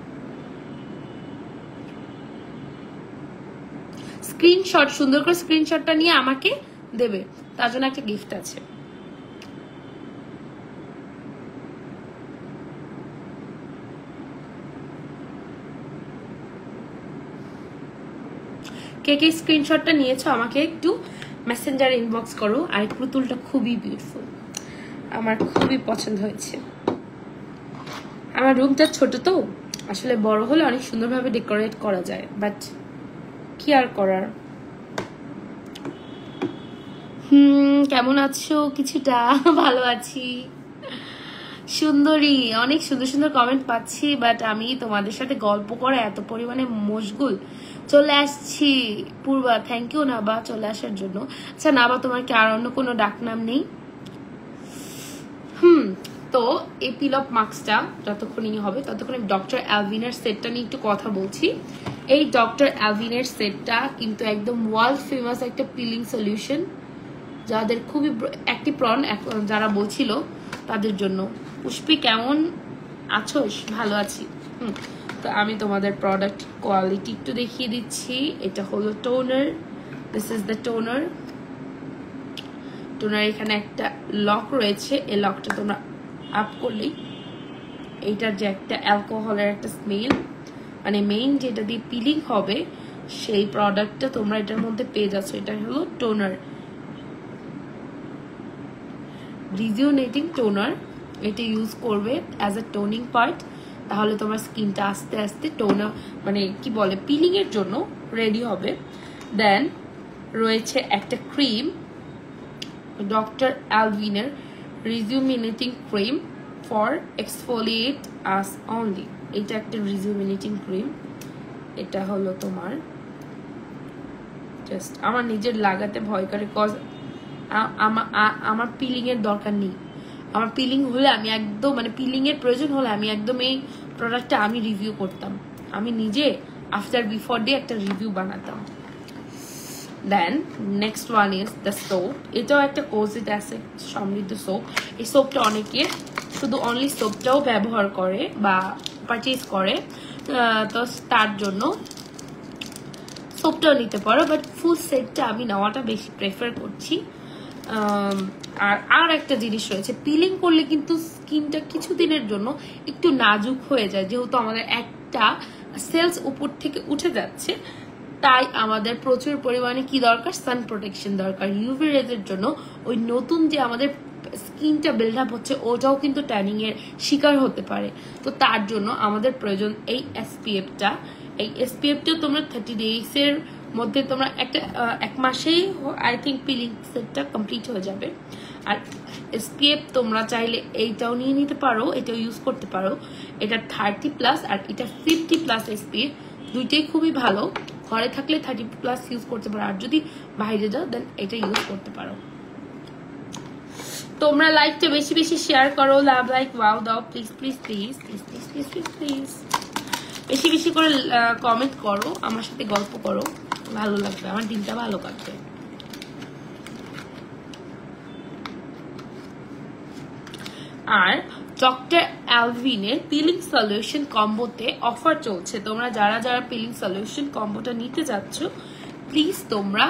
স্ক্রিনশট, সুন্দর করে স্ক্রিনশটটা নিয়ে আমাকে দেবে, তার জন্য একটা গিফট আছে। কে কে স্ক্রিনশটটা নিয়েছো আমাকে একটু মেসেঞ্জার ইনবক্স করো। আর পুতুলটা খুবই বিউটিফুল, আমার খুবই পছন্দ হয়েছে। আমার রুমটা ছোট, তো আসলে বড় হলে অনেক সুন্দরভাবে ডেকোরেট করা যায়, বাট কি আর করার। কেমন আছো? কিছুটা ভালো আছি। সুন্দরী, অনেক সুন্দর সুন্দর কমেন্ট পাচ্ছি, বাট আমি তোমাদের সাথে গল্প করে এত পরিমাণে মশগুল। চলে আসছি পূর্বা, থ্যাংক ইউ নাবা চলে আসার জন্য। আচ্ছা নাবা, তোমার কি আর অন্য কোনো ডাকনাম নেই? তো এই পিল অফ মাস্কটা যতক্ষণই হবে ততক্ষণ আমি ডক্টর অ্যালভিনের সেটটা নিয়ে একটু কথা বলছি। এই ডক্টর অ্যালভিনের সেটটা কিন্তু একদম ওয়ার্ল্ড ফেমাস একটা পিলিং সলিউশন, যাদের খুবই অ্যাক্টিভ প্রন যারা বলছিল তাদের জন্য। পুষ্পি কেমন আছো? ভালো আছি। তো আমি তোমাদের প্রোডাক্ট কোয়ালিটি একটু দেখিয়ে দিচ্ছি। এটা হলো toner, this is the toner. এখানে একটা লক রয়েছে, এই লকটা তোমরা আপ করলেই এইটার যে একটা অ্যালকোহলের একটা স্মেল, মানে মেইন যেটা দিয়ে পিলিং হবে সেই প্রোডাক্টটা তোমরা এটার মধ্যে পেয়ে যাচ্ছ। এটা হলো টোনার, রিজুনেটিং টোনার। এটা ইউজ করবে অ্যাজ এ টোনিং পার্ট, তাহলে তোমার স্কিনটা আস্তে আস্তে টোনার মানে কি বলে পিলিং এর জন্য রেডি হবে। দেন রয়েছে একটা ক্রিম, ডক্টর অ্যালভিনের rejuvenating cream for exfoliate us only. এটা একটা রিজুমিনেটিং ক্রিম। এটা হলো তোমার জাস্ট আমার নিজের লাগাতে ভয় করে, কজ আমার পিলিং এর দরকার নেই। আমার পিলিং হলে আমি একদম মানে পিলিং এর প্রয়োজন হলে আমি একদম এই প্রোডাক্টটা আমি রিভিউ করতাম, আমি নিজে আফটার বিফোর ডে একটা রিভিউ বানাতাম। Then next one is the soap. এটাও একটা কোজিড অ্যাসিড সমৃদ্ধ সোপ। এই সোপটা অনেকে শুধু অনলি সোপটাও ব্যবহার করে বা পারচেজ করে, তো তার জন্য সোপটাও নিতে পারো, বাট ফুল সেটটা আমি নেওয়াটা বেশি প্রেফার করছি। আর একটা জিনিস রয়েছে, পিলিং করলে কিন্তু স্কিনটা কিছুদিনের জন্য একটু নাজুক হয়ে যায়, যেহেতু আমাদের একটা সেলস উপর থেকে উঠে যাচ্ছে, তাই আমাদের প্রচুর পরিমাণে কি দরকার, সান প্রোটেকশন দরকার। ইউভি রেজের জন্য ওই নতুন যে আমাদের স্কিনটা বিল্ড আপ হচ্ছে ওটাও কিন্তু ট্যানিং এর শিকার হতে পারে। তো তার জন্য আমাদের প্রয়োজন এই এসপিএফটা। এই এসপিএফটা তোমরা 30 days এর মধ্যে তোমরা এক মাসেই আই থিঙ্ক পিলিং সেটটা কমপ্লিট হয়ে যাবে। আর এসপিএফ তোমরা চাইলে এইটাও নিয়ে নিতে পারো, এটাও ইউজ করতে পারো। এটা 30+ আর এটা 50+ এসপিএফ, দুইটাই খুবই ভালো। ঘরে থাকলে 30+ ইউজ করতে পারো, আর যদি বাইরে যাও দেন এটা ইউজ করতে পারো। তোমরা লাইকটা বেশি বেশি শেয়ার করো, লাভ লাইক ওয়াও দাও please please please please please please please please. বেশি বেশি করে কমেন্ট করো, আমার সাথে গল্প করো, ভালো লাগবে, আমার দিনটা ভালো কাটবে। আর ডক্টর অ্যালভিনের পিলিং সলিউশন কম্বোতে অফার চলছে। তোমরা যারা যারা পিলিং সলিউশন কম্বোটা নিতে যাচ্ছ, প্লিজ তোমরা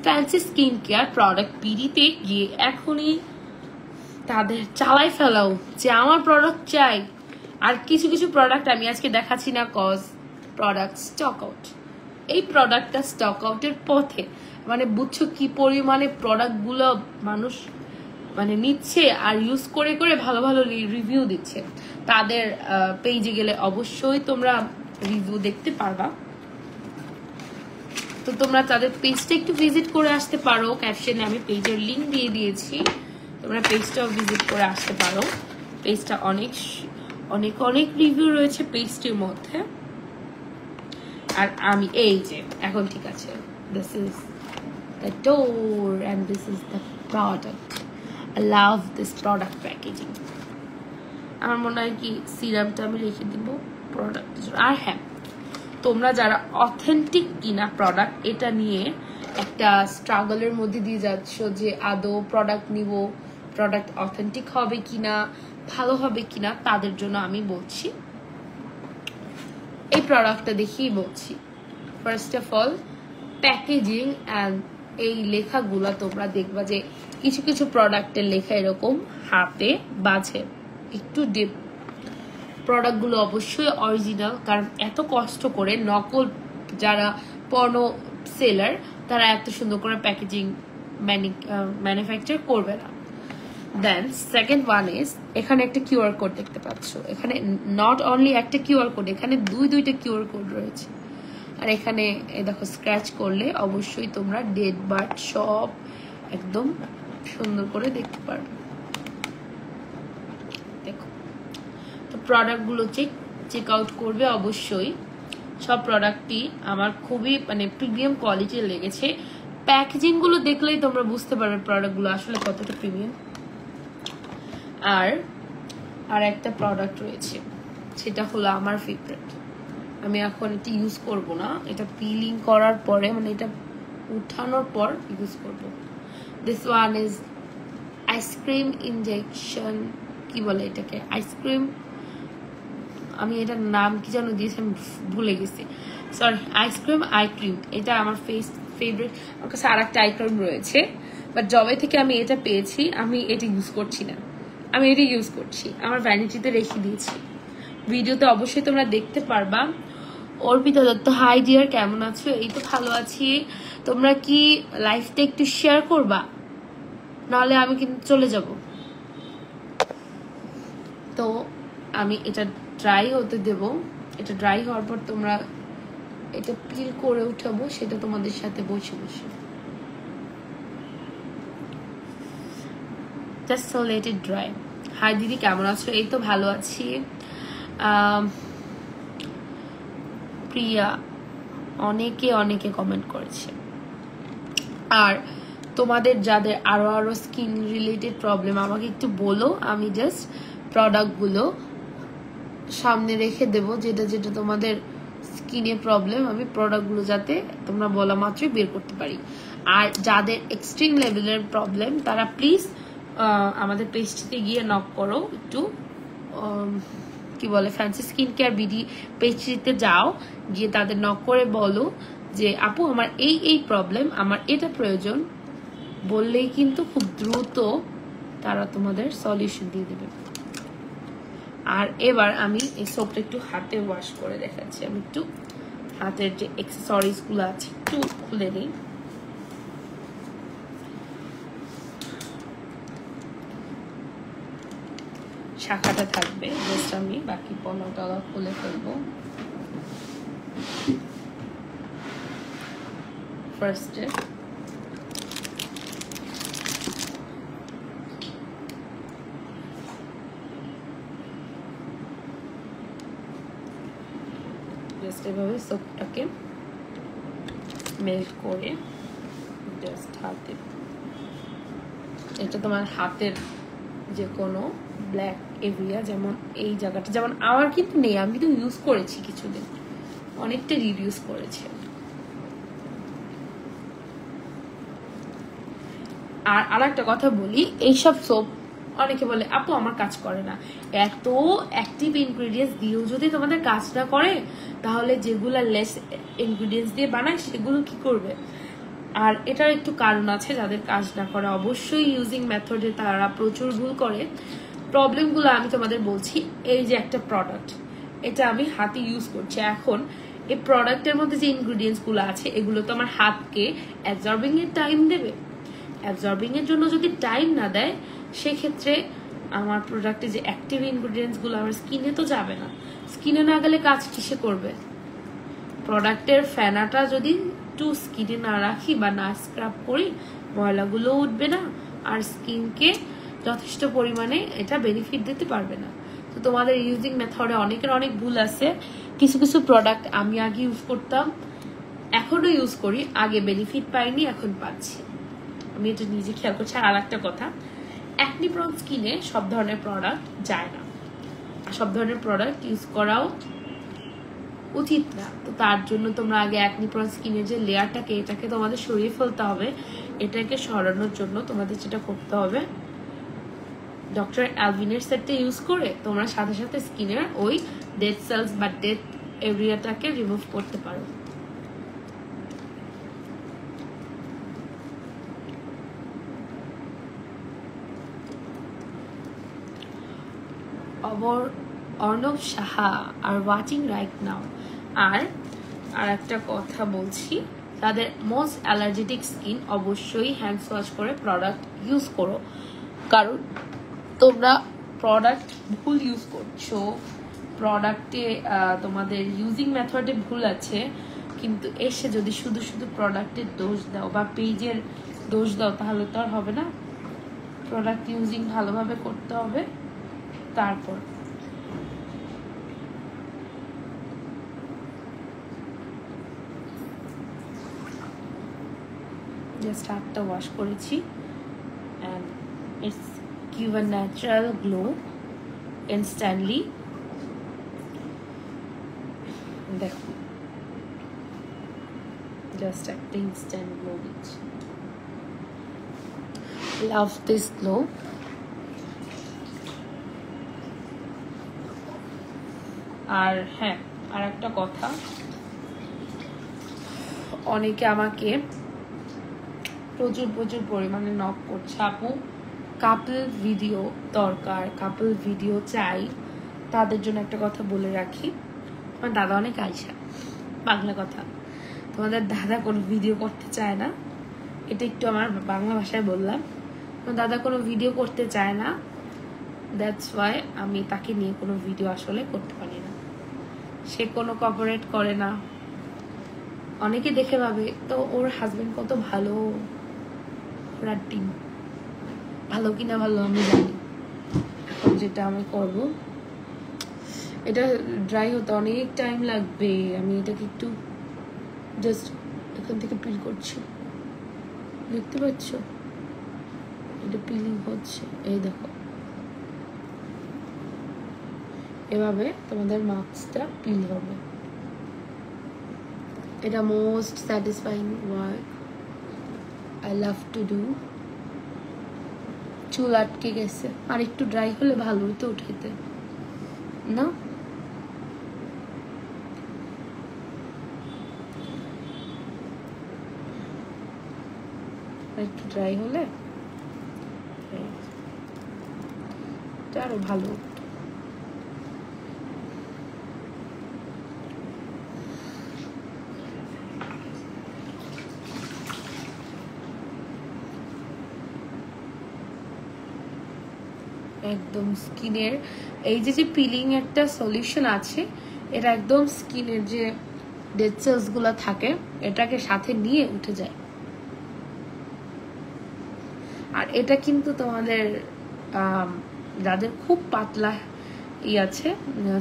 ফ্যান্সি স্কিন কেয়ার প্রোডাক্ট বিডিতে গিয়ে এখনই তাদের চালাই ফেলাও যে আমার প্রোডাক্ট চাই। আর কিছু কিছু প্রোডাক্ট আমি আজকে দেখাচ্ছি না, কজ প্রোডাক্ট স্টক আউট। এই প্রোডাক্টটা স্টক আউটের পথে, মানে বুঝছো কি পরিমাণে প্রোডাক্টগুলো মানুষ মানে নিচ্ছে আর ইউজ করে করে ভালো ভালো রিভিউ দিচ্ছে। তাদের পেজে গেলে অবশ্যই তোমরা রিভিউ দেখতে পারবা। তো তোমরা তাদের পেজটা একটু ভিজিট করে আসতে পারো, ক্যাপশনে আমি পেজের লিঙ্ক দিয়ে দিয়েছি, তোমরা পেজটাও ভিজিট করে আসতে পারো। পেজটা অনেক অনেক অনেক রিভিউ রয়েছে পেজটির মধ্যে। আর আমি এই যে এখন ঠিক আছে, this is the door and this is the product. I love this product packaging. আমার মনে হয় কি সিরামটা আমি রেখে দিব প্রোডাক্ট। আর হ্যাঁ, তোমরা যারা অথেন্টিক কিনা প্রোডাক্ট এটা নিয়ে একটা স্ট্রাগলের মধ্যে দিয়ে যাচ্ছ যে আদৌ প্রোডাক্ট নিব, প্রোডাক্ট অথেন্টিক হবে কিনা, ভালো হবে কিনা, তাদের জন্য আমি বলছি, এই প্রোডাক্টটা দেখেই বলছি। First of all packaging and এই লেখাগুলো তোমরা দেখবা যে কিছু কিছু প্রোডাক্টের লেখা এরকম হাতে বাজে, একটু ডিপ। প্রোডাক্টগুলো অবশ্যই অরিজিনাল, কারণ এত কষ্ট করে নকল যারা পর্ন সেলার তারা এত সুন্দর করে প্যাকেজিং ম্যানুফ্যাকচার করবে না। দেন সেকেন্ড ওয়ান ইজ, এখানে একটা কিউআর কোড দেখতে পাচ্ছ। এখানে নট অনলি একটা কিউআর কোড, এখানে দুইটা কিউআর কোড রয়েছে। আর এখানে দেখো স্ক্র্যাচ করলে অবশ্যই তোমরা ডেট বার্থ সব একদম সুন্দর করে দেখতে পারবে। দেখো, তো প্রোডাক্টগুলো চেক আউট করবে অবশ্যই। সব প্রোডাক্টই আমার খুবই মানে প্রিমিয়াম কোয়ালিটির লেগেছে। প্যাকেজিং গুলো দেখলেই তোমরা বুঝতে পারবে প্রোডাক্টগুলো আসলে কতটা প্রিমিয়াম। আর একটা প্রোডাক্ট রয়েছে, সেটা হলো আমার ফেভারিট। আমি এখন এটা ইউজ করব না, এটা পিলিং করার পরে মানে এটা উঠানোর পর ইউজ করব। This one is ice cream injection, কি বলে এটাকে, আইসক্রিম, আমি এটার নাম কি যেন দিয়েছি আমি ভুলে গেছি, সরি, আইসক্রিম আই ক্রিম। এটা আমার ফেভারিট। আমার কাছে আর একটা আই ক্রিম রয়েছে, বাট জবে থেকে আমি এটা পেয়েছি, আমি এটা ইউজ করছি না, আমি এটা ইউজ করছি, আমার ভ্যানিটিতে রেখে দিয়েছি। ভিডিওতে অবশ্যই তোমরা দেখতে পারবা। অর্পিতা দত্ত, হাই ডিয়ার, কেমন আছো? এই তো ভালো আছি। তোমরা কি লাইফটা একটু শেয়ার করবা, নাহলে আমি কিন্তু চলে যাব। তো আমি এটা ড্রাই হতে দেব, এটা ড্রাই হওয়ার পর তোমরা এটা পিল করে উঠাবো, সেটা তোমাদের সাথে বসে বসে। Just so let it dry. Hi দিদি, কেমন আছো? এই তো ভালো আছি। প্রিয়া, অনেকে কমেন্ট করেছে। আর তোমাদের যাদের আরো স্কিন রিলেটেড প্রবলেম আমাকে একটু বলো, আমি জাস্ট প্রোডাক্টগুলো সামনে রেখে দেব, যেটা যেটা তোমাদের স্কিনে প্রবলেম, আমি প্রোডাক্টগুলো যাতে তোমরা বলা মাত্রই বের করতে পারি। আর যাদের এক্সট্রিম লেভেলের প্রবলেম তারা প্লিজ আমাদের পেজটিতে গিয়ে নক করো, একটু কি বলে ফ্যান্সি স্কিন কেয়ার বিডি পেজটিতে যাও, গিয়ে তাদের নক করে বলো যে আপু আমার এই প্রবলেম, আমার এটা প্রয়োজন, বললেই কিন্তু খুব দ্রুত তারা তোমাদের সলিউশন দিয়ে দেবে। আর এবার আমি এই সোপটা একটু হাতে ওয়াশ করে দেখাচ্ছি। আমি একটু হাতের যে অ্যাক্সেসরিজ গুলো আছে একটু খুলে নিই। শাখাটা থাকবে, জাস্ট আমি বাকি পলাটা খুলে ফেলবো। ফার্স্টে জাস্ট এভাবে সোপটাকে মেল্ট করে জাস্ট হাতে, এটা তোমার হাতের যে কোনো ব্ল্যাক এরিয়া, যেমন এই জায়গাটা, যেমন আমার কিন্তু নেই, আমি কিন্তু ইউজ করেছি কিছুদিন, অনেকটা রিডিউস করেছে। আর আরেকটা কথা বলি, এইসব সোপ অনেকে বলে আপু আমার কাজ করে না। এত অ্যাক্টিভ ইনগ্রেডিয়েন্টস দিয়েও যদি তোমাদের কাজ না করে, তাহলে যেগুলো লেস ইনগ্রেডিয়েন্টস দিয়ে বানায় সেগুলো কি করবে? আর এটার একটু কারণ আছে যাদের কাজ না করে। অবশ্যই ইউজিং মেথডে তারা প্রচুর ভুল করে। প্রবলেমগুলো আমি তোমাদের বলছি। এই যে একটা প্রোডাক্ট, এটা আমি হাতে ইউজ করছি, এখন এই প্রোডাক্টের মধ্যে যে ইনগ্রেডিয়েন্টসগুলো আছে এগুলো তো আমার হাতকে অ্যাবজর্বিং এর টাইম দেবে। অ্যাবজর্বিং এর জন্য যদি টাইম না দেয়, সেক্ষেত্রে আমার প্রোডাক্টে যে অ্যাক্টিভ ইনগ্রেডিয়েন্টসগুলো আমার স্কিনে তো যাবে না। স্কিনে না গেলে কাজ কিসে করবে? প্রোডাক্টের ফেনাটা যদি একটু স্কিনে না রাখি বা না স্ক্রাব করি, ময়লাগুলো উঠবে না, আর স্কিনকে যথেষ্ট পরিমাণে এটা বেনিফিট দিতে পারবে না। তো তোমাদের ইউজিং মেথডে অনেকের অনেক ভুল আছে। কিছু কিছু প্রোডাক্ট আমি আগে ইউজ করতাম, এখনো ইউজ করি, আগে বেনিফিট পাইনি, এখন পাচ্ছি। আমি এটা নিজে খেয়াল করছি। আর একটা কথা, অ্যাকনি প্রন স্কিনে সব ধরনের প্রোডাক্ট যায় না, সব ধরনের প্রোডাক্ট ইউজ করাও উচিত না। তো তার জন্য তোমরা আগে অ্যাকনি প্রন স্কিনের যে লেয়ারটাকে, এটাকে তোমাদের সরিয়ে ফেলতে হবে। এটাকে সরানোর জন্য তোমাদের যেটা করতে হবে, ডক্টর অ্যালভিনের সেটটা ইউজ করে তোমরা সাথে সাথে স্কিনের ওই ডেড সেলস বা ডেড এরিয়াটাকে রিমুভ করতে পারো। Arnab Saha are watching right now. আর একটা কথা বলছি, তাদের মোস্ট অ্যালার্জেটিক স্কিন অবশ্যই হ্যান্ড ওয়াশ করে প্রোডাক্ট ইউজ করো, কারণ তোমরা প্রোডাক্ট ভুল ইউজ করছো, প্রোডাক্টে তোমাদের ইউজিং মেথডে ভুল আছে, কিন্তু এসে যদি শুধু শুধু প্রোডাক্টের দোষ দাও বা পেজের দোষ দাও, তাহলে তো আর হবে না। প্রোডাক্ট ইউজিং ভালোভাবে করতে হবে। তারপর জাস্ট হাতটা ওয়াশ করেছি, and it's give a natural glow instantly। দেখো জাস্ট একটা ইনস্ট্যান্ট গ্লো দিচ্ছে। Love this glow. আর হ্যাঁ, আর একটা কথা, অনেকে আমাকে প্রচুর প্রচুর পরিমাণে নক করছে, আপু কাপল ভিডিও দরকার, কাপল ভিডিও চাই। তাদের জন্য একটা কথা বলে রাখি, আমার দাদা অনেক আইসা, বাংলা কথা, তোমাদের দাদা কোনো ভিডিও করতে চায় না, এটা একটু আমার বাংলা ভাষায় বললাম। আমার দাদা কোনো ভিডিও করতে চায় না, দ্যাটস ওয়াই আমি তাকে নিয়ে কোনো ভিডিও আসলে করতে পারি না। সে কোনো কপারেট করে না। অনেকে দেখে ভাবে তো ওর হাজবেন্ড কত ভালো, ওরা টিম ভালো কিনা ভালো আমি জানি। এখন যেটা আমি করব, এটা ড্রাই হতে অনেক টাইম লাগবে। আমি এটাকে একটু জাস্ট এখান থেকে পিল করছি, দেখতে পাচ্ছ এটা পিলিং হচ্ছে, এই দেখো এভাবে তোমাদের মাস্কটা পিল হবে। এটা most satisfying work I love to do. চুল আটকে গেছে, আর একটু ড্রাই হলে ভালো হতো উঠাইতে না। একটু ড্রাই হলে এটা আরো ভালো। একদম স্কিনের এই যে পিলিং একটা সলিউশন আছে, এটা একদম স্কিনের যে ডেড সেলস গুলা থাকে এটাকে সাথে নিয়ে উঠে যায়। আর এটা কিন্তু তোমাদের যাদের খুব পাতলা আছে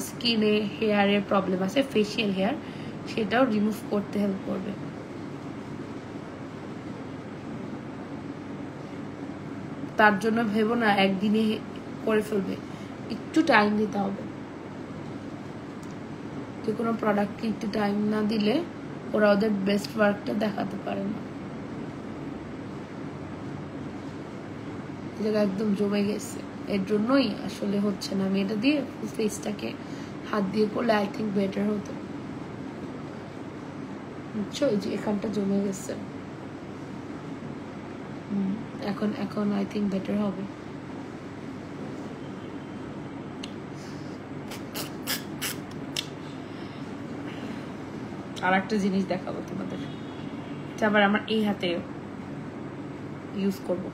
স্কিনে, হেয়ারের প্রবলেম আছে, ফেশিয়াল হেয়ার, সেটাও রিমুভ করতে হেল্প করবে। তার জন্য ভেবো না একদিনে করে ফেলবে, একটু টাইম দিতে হবে। যে কোনো প্রোডাক্টকে একটু টাইম না দিলে ওরা ওদের বেস্ট ওয়ার্কটা দেখাতে পারে না। এটা একদম জমে গেছে, এর জন্যই আসলে হচ্ছে না। আমি এটা দিয়ে ফেসটাকে হাত দিয়ে করলে আই থিঙ্ক বেটার হতো, বুঝছো? এই যে এখানটা জমে গেছে, এখন এখন আই থিঙ্ক বেটার হবে। আর একটা জিনিস দেখাবো তোমাদের, আবার আমার এই হাতে ইউজ করব।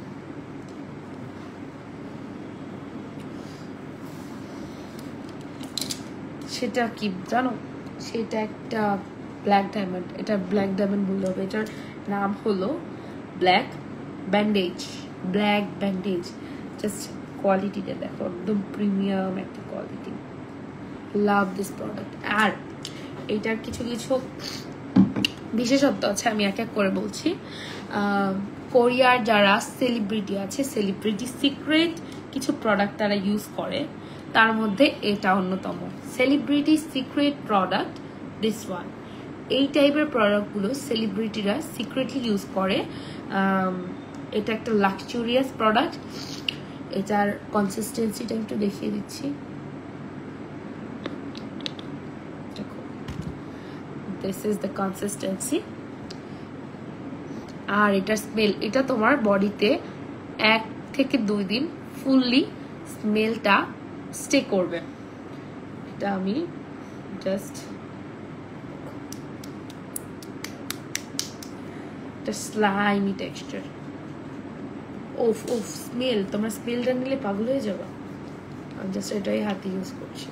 সেটা কি জানো? সেটা একটা ব্ল্যাক ডায়মন্ড, এটা ব্ল্যাক ডায়মন্ড বলতে হবে। এটার নাম হলো black bandage. Black bandage, just কোয়ালিটিটা দেখো, একদম প্রিমিয়াম একটা কোয়ালিটি। Love this product. আর এইটার কিছু কিছু বিশেষত্ব আছে, আমি এক এক করে বলছি। কোরিয়ার যারা সেলিব্রিটি আছে, সেলিব্রিটি সিক্রেট কিছু প্রোডাক্ট তারা ইউজ করে, তার মধ্যে এটা অন্যতম। Celebrity secret product this one. এই টাইপের প্রোডাক্টগুলো সেলিব্রিটিরা সিক্রেটলি ইউজ করে। এটা একটা লাক্সুরিয়াস প্রোডাক্ট। এটার কনসিস্টেন্সিটা একটু দেখিয়ে দিচ্ছি, দেখো, দিস ইজ দ্য কনসিস্টেন্সি। আর এটার স্মেল, এটা তোমার বডিতে 1 থেকে 2 দিন ফুললি স্মেলটা স্টে করবে। এটা আমি জাস্ট স্লাইমি টেক্সচার। ওফ ওফ স্মেল, তোমরা স্মেলটা নিলে পাগল হয়ে যাবে। আমি জাস্ট এটাই হাতে ইউজ করছি।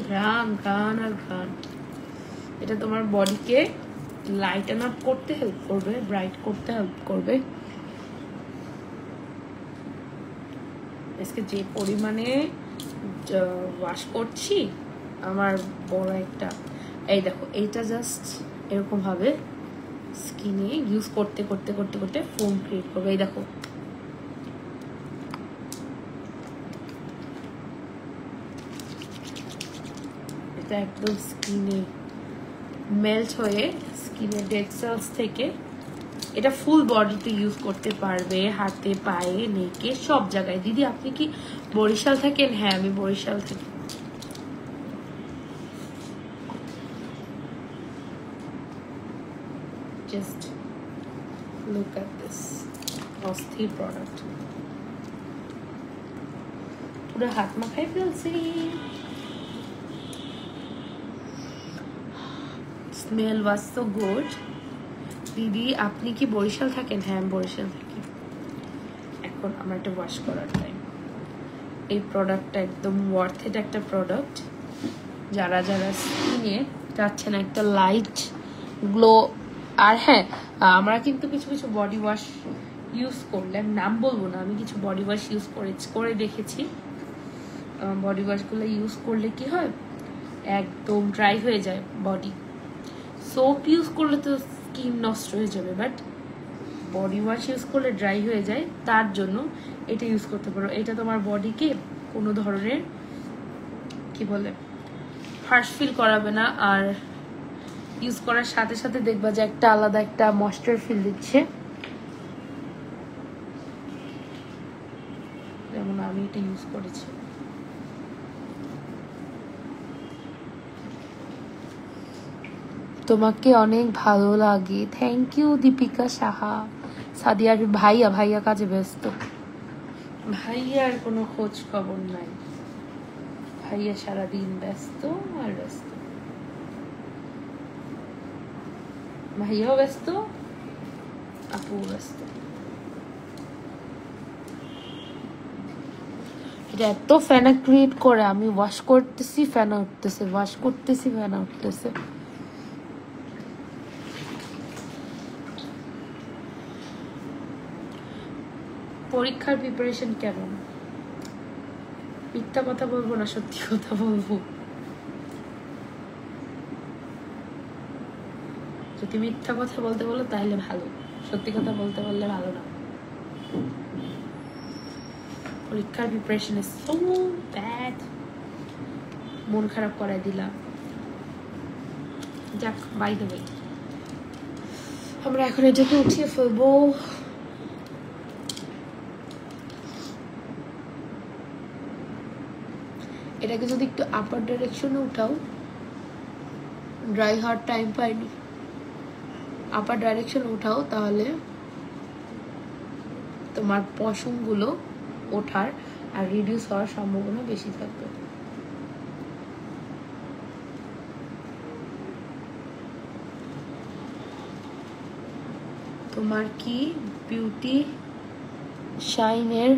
ঘ্রাণ ঘ্রাণ আর ঘ্রাণ। এটা তোমার বডিকে লাইটেন আপ করতে হেল্প করবে, ব্রাইট করতে হেল্প করবে। আজকে যে পরিমাণে ওয়াশ করছি, আমার বড় একটা, এই দেখো, এইটা জাস্ট এরকম ভাবে স্কিনে ইউজ করতে করতে করতে করতে ফোম ক্রিয়েট করবে। এই দেখো, এটা একদম স্কিনে মেল্ট হয়ে স্কিনের ডেড সেলস থেকে এটা ফুল বডিতে ইউজ করতে পারবে, হাতে, পায়ে, নেকে, সব জায়গায়। দিদি আপনি কি বরিশাল থাকেন? হ্যাঁ, আমি বরিশাল থাকি। জাস্ট লুক এট দিস অস্থির প্রোডাক্ট। পুরো হাত মাখাই ফেলছি। Smell was so good. দিদি আপনি কি বরিশাল থাকেন? হ্যাঁ, আমি বরিশাল থাকি। এখন আমার একটা ওয়াশ করার টাইম। এই প্রোডাক্টটা একদম ওয়ার্থ ইট একটা প্রোডাক্ট। যারা যারা স্কিনে চাচ্ছেন একটা লাইট গ্লো। আর হ্যাঁ, আমরা কিন্তু কিছু কিছু বডি ওয়াশ ইউজ করলে, আমি নাম বলবো না, আমি কিছু বডি ওয়াশ ইউজ করে দেখেছি। বডি ওয়াশগুলো ইউজ করলে কি হয়, একদম ড্রাই হয়ে যায় বডি। সোপ ইউজ করলে তো স্কিন নষ্ট হয়ে যাবে, বাট বডি ওয়াশ ইউজ করলে ড্রাই হয়ে যায়। তার জন্য এটা ইউজ করতে পারো। এটা তোমার বডিকে কোনো ধরনের কি বলে হার্শ ফিল করাবে না। আর ইউজ করার সাথে সাথে দেখবা যে একটা আলাদা একটা ময়েশ্চার ফিল দিচ্ছে। যেমন আমি এটা ইউজ করেছি। তোমাকে অনেক ভালো লাগে। Thank you Deepika Saha. সাদিয়ার ভাইয়া, ভাইয়া কাজে ব্যস্ত। ভাইয়ার কোনো খোঁজ খবর নাই। ভাইয়া সারাদিন ব্যস্ত আর ব্যস্ত। ভাইয়াও ব্যস্ত, আপু ব্যস্ত। এটা এত ফ্যানা ক্রিয়েট করে, আমি ওয়াশ করতেছি ফ্যানা উঠতেছে, ওয়াশ করতেছি ফ্যানা উঠতেছে। পরীক্ষার প্রিপারেশন কেমন? মিথ্যা কথা বলবো না সত্যি কথা বলবো? যদি মিথ্যা কথা বলতে বলো তাহলে ভালো, সত্যি কথা বলতে বললে ভালো না। পরীক্ষার প্রিপারেশন ইজ সো ব্যাড, মন খারাপ করাই দিলাম। যাক, বাই দ্য ওয়ে, আমরা এখন এটাকে উঠিয়ে ফেলবো। এটাকে যদি একটু আপার ডাইরেকশনে উঠাও, ড্রাই হওয়ার টাইম পাইনি, আপার ডাইরেকশন উঠাও, তাহলে তোমার পশমগুলো ওঠার আর রিডিউস হওয়ার সম্ভাবনা বেশি থাকবে। তোমার কি বিউটি শাইনের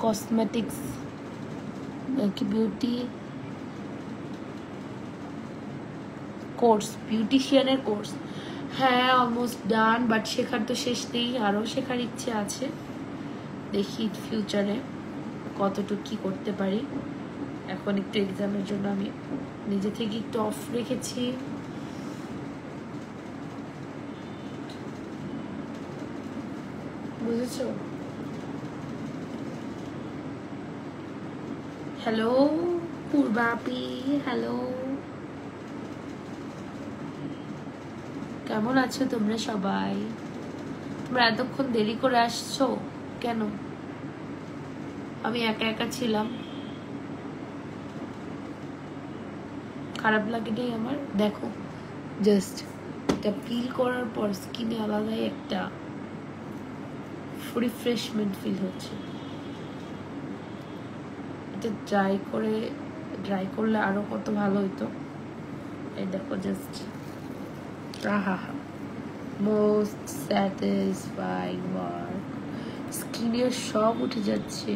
কসমেটিক্স কি বিউটি কোর্স, বিউটিশিয়ানের কোর্স? হ্যাঁ, অলমোস্ট ডান, বাট শেখার তো শেষ নেই, আরও শেখার ইচ্ছে আছে। দেখি ফিউচারে কতটুকু কি করতে পারি। এখন একটু এক্সামের জন্য আমি নিজে থেকে একটু অফ রেখেছি। বুঝেছো? হ্যালো পূর্বাপি, হ্যালো, কেমন আছো তোমরা সবাই? তোমরা এতক্ষণ দেরি করে আসছো কেন? আমি একা একা ছিলাম, খারাপ লাগেনি আমার। দেখো, জাস্ট এটা পিল করার পর স্কিনে আলাদাই একটা রিফ্রেশমেন্ট ফিল হচ্ছে। এটা ড্রাই করলে আরো কত ভালো হইতো। এই দেখো জাস্ট, আহা, মোস্ট স্যাটিসফাইং ওয়ার্ক, স্কিনের সব উঠে যাচ্ছে।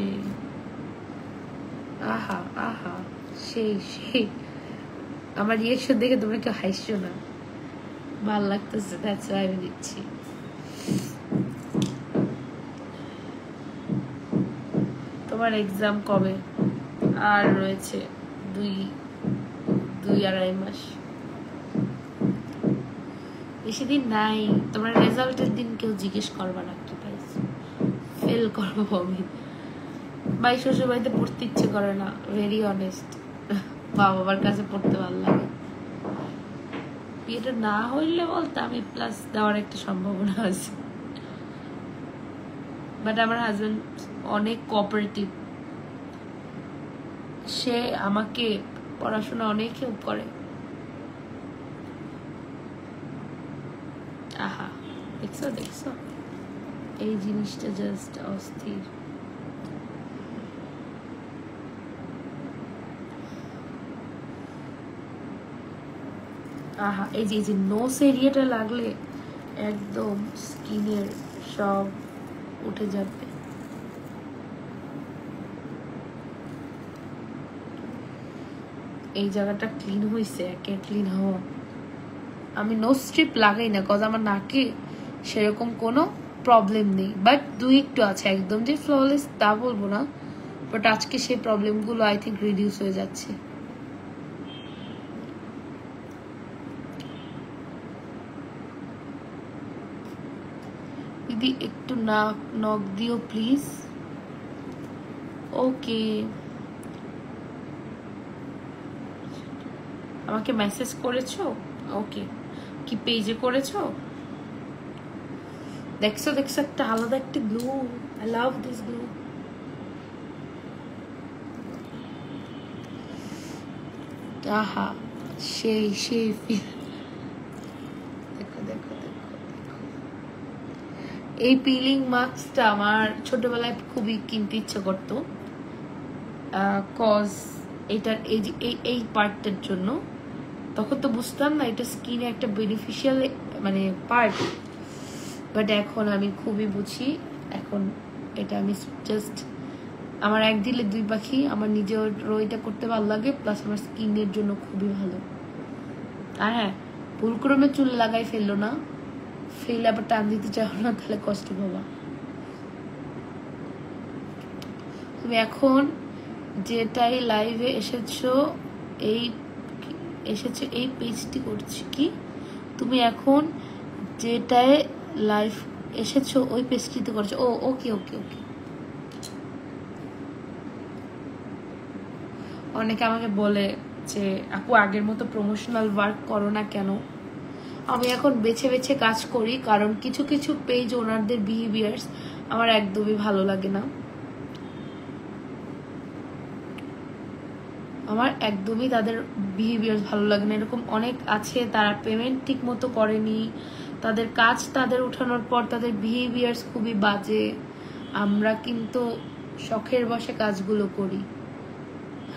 আহা আহা, সেই সেই। আমার রিয়েকশন দেখে তোমরা কেউ হাসছো না, ভাল লাগতেছে, দ্যাটস ওয়াই আমি দিচ্ছি। তোমার এক্সাম কবে? আর রয়েছে দুই আড়াই মাস, বেশি দিন নাই। তোমার রেজাল্টের দিন কেউ জিজ্ঞেস করবা না কি পাইছো, ফেল করবো আমি। ভাই শ্বশুর বাড়িতে পড়তে ইচ্ছে করে না, ভেরি অনেস্ট। মা বাবার কাছে পড়তে ভালো লাগে। বিয়েটা না হইলে বলতে আমি প্লাস দেওয়ার একটা সম্ভাবনা আছে, বাট আমার হাজবেন্ড অনেক কোঅপারেটিভ, সে আমাকে পড়াশোনা অনেক হেল্প করে। আহা, দেখছো দেখছো, এই জিনিসটা জাস্ট অস্থির। আহা, এই যে নোজ এরিয়াটা লাগলে একদম স্কিনের সব উঠে যাবে। এই জায়গাটা ক্লিন হয়েছে, একে ক্লিন হওয়া। আমি নোজ স্ট্রিপ লাগাই না, কজ আমার নাকে সেরকম কোনো প্রবলেম নেই, বাট দুই একটু আছে, একদম যে ফ্ললেস তা বলবো না, বাট আজকে সেই প্রবলেমগুলো আই থিঙ্ক রিডিউস হয়ে যাচ্ছে। দিদি একটু নক দিও প্লিজ। ওকে, আমাকে মেসেজ করেছো? ওকে, কি পেজে করেছো? দেখছো দেখছো, একটা আলাদা একটা glow. I love this glow. আহা, সেই সেই এই পিলিং মাস্কটা আমার ছোটবেলায় খুবই কিনতে ইচ্ছে করতো, কজ এটার এই পার্টটার জন্য। তখন তো বুঝতাম না এটা স্কিনে একটা বেনিফিশিয়াল মানে পার্ট, বাট এখন আমি খুবই বুঝি। এখন এটা আমি জাস্ট আমার এক দিলে দুই পাখি, আমার নিজেরও এটা করতে ভালো লাগে, প্লাস আমার স্কিনের জন্য খুবই ভালো। আর হ্যাঁ, ভুলক্রমে চুল লাগাই ফেললো না, ফেলে আবার টান দিতে চাও না, তাহলে কষ্ট পাবা। তুমি এখন যেটাই লাইভে এসেছো এই পেজটি করছি কি, তুমি এখন যেটাই লাইভ এসেছো ওই পেজটিতে করছো। ও ওকে ওকে ওকে। অনেকে আমাকে বলে যে আপু আগের মতো প্রমোশনাল ওয়ার্ক করো না কেন? আমি এখন বেছে বেছে কাজ করি, কারণ কিছু কিছু পেজ ওনারদের বিহেভিয়ার্স আমার একদমই ভালো লাগে না। আমার একদমই তাদের বিহেভিয়ার ভালো লাগে না। এরকম অনেক আছে তারা পেমেন্ট ঠিক মতো করেনি, তাদের কাজ তাদের উঠানোর পর তাদের বিহেভিয়ার্স খুবই বাজে। আমরা কিন্তু শখের বসে কাজগুলো করি,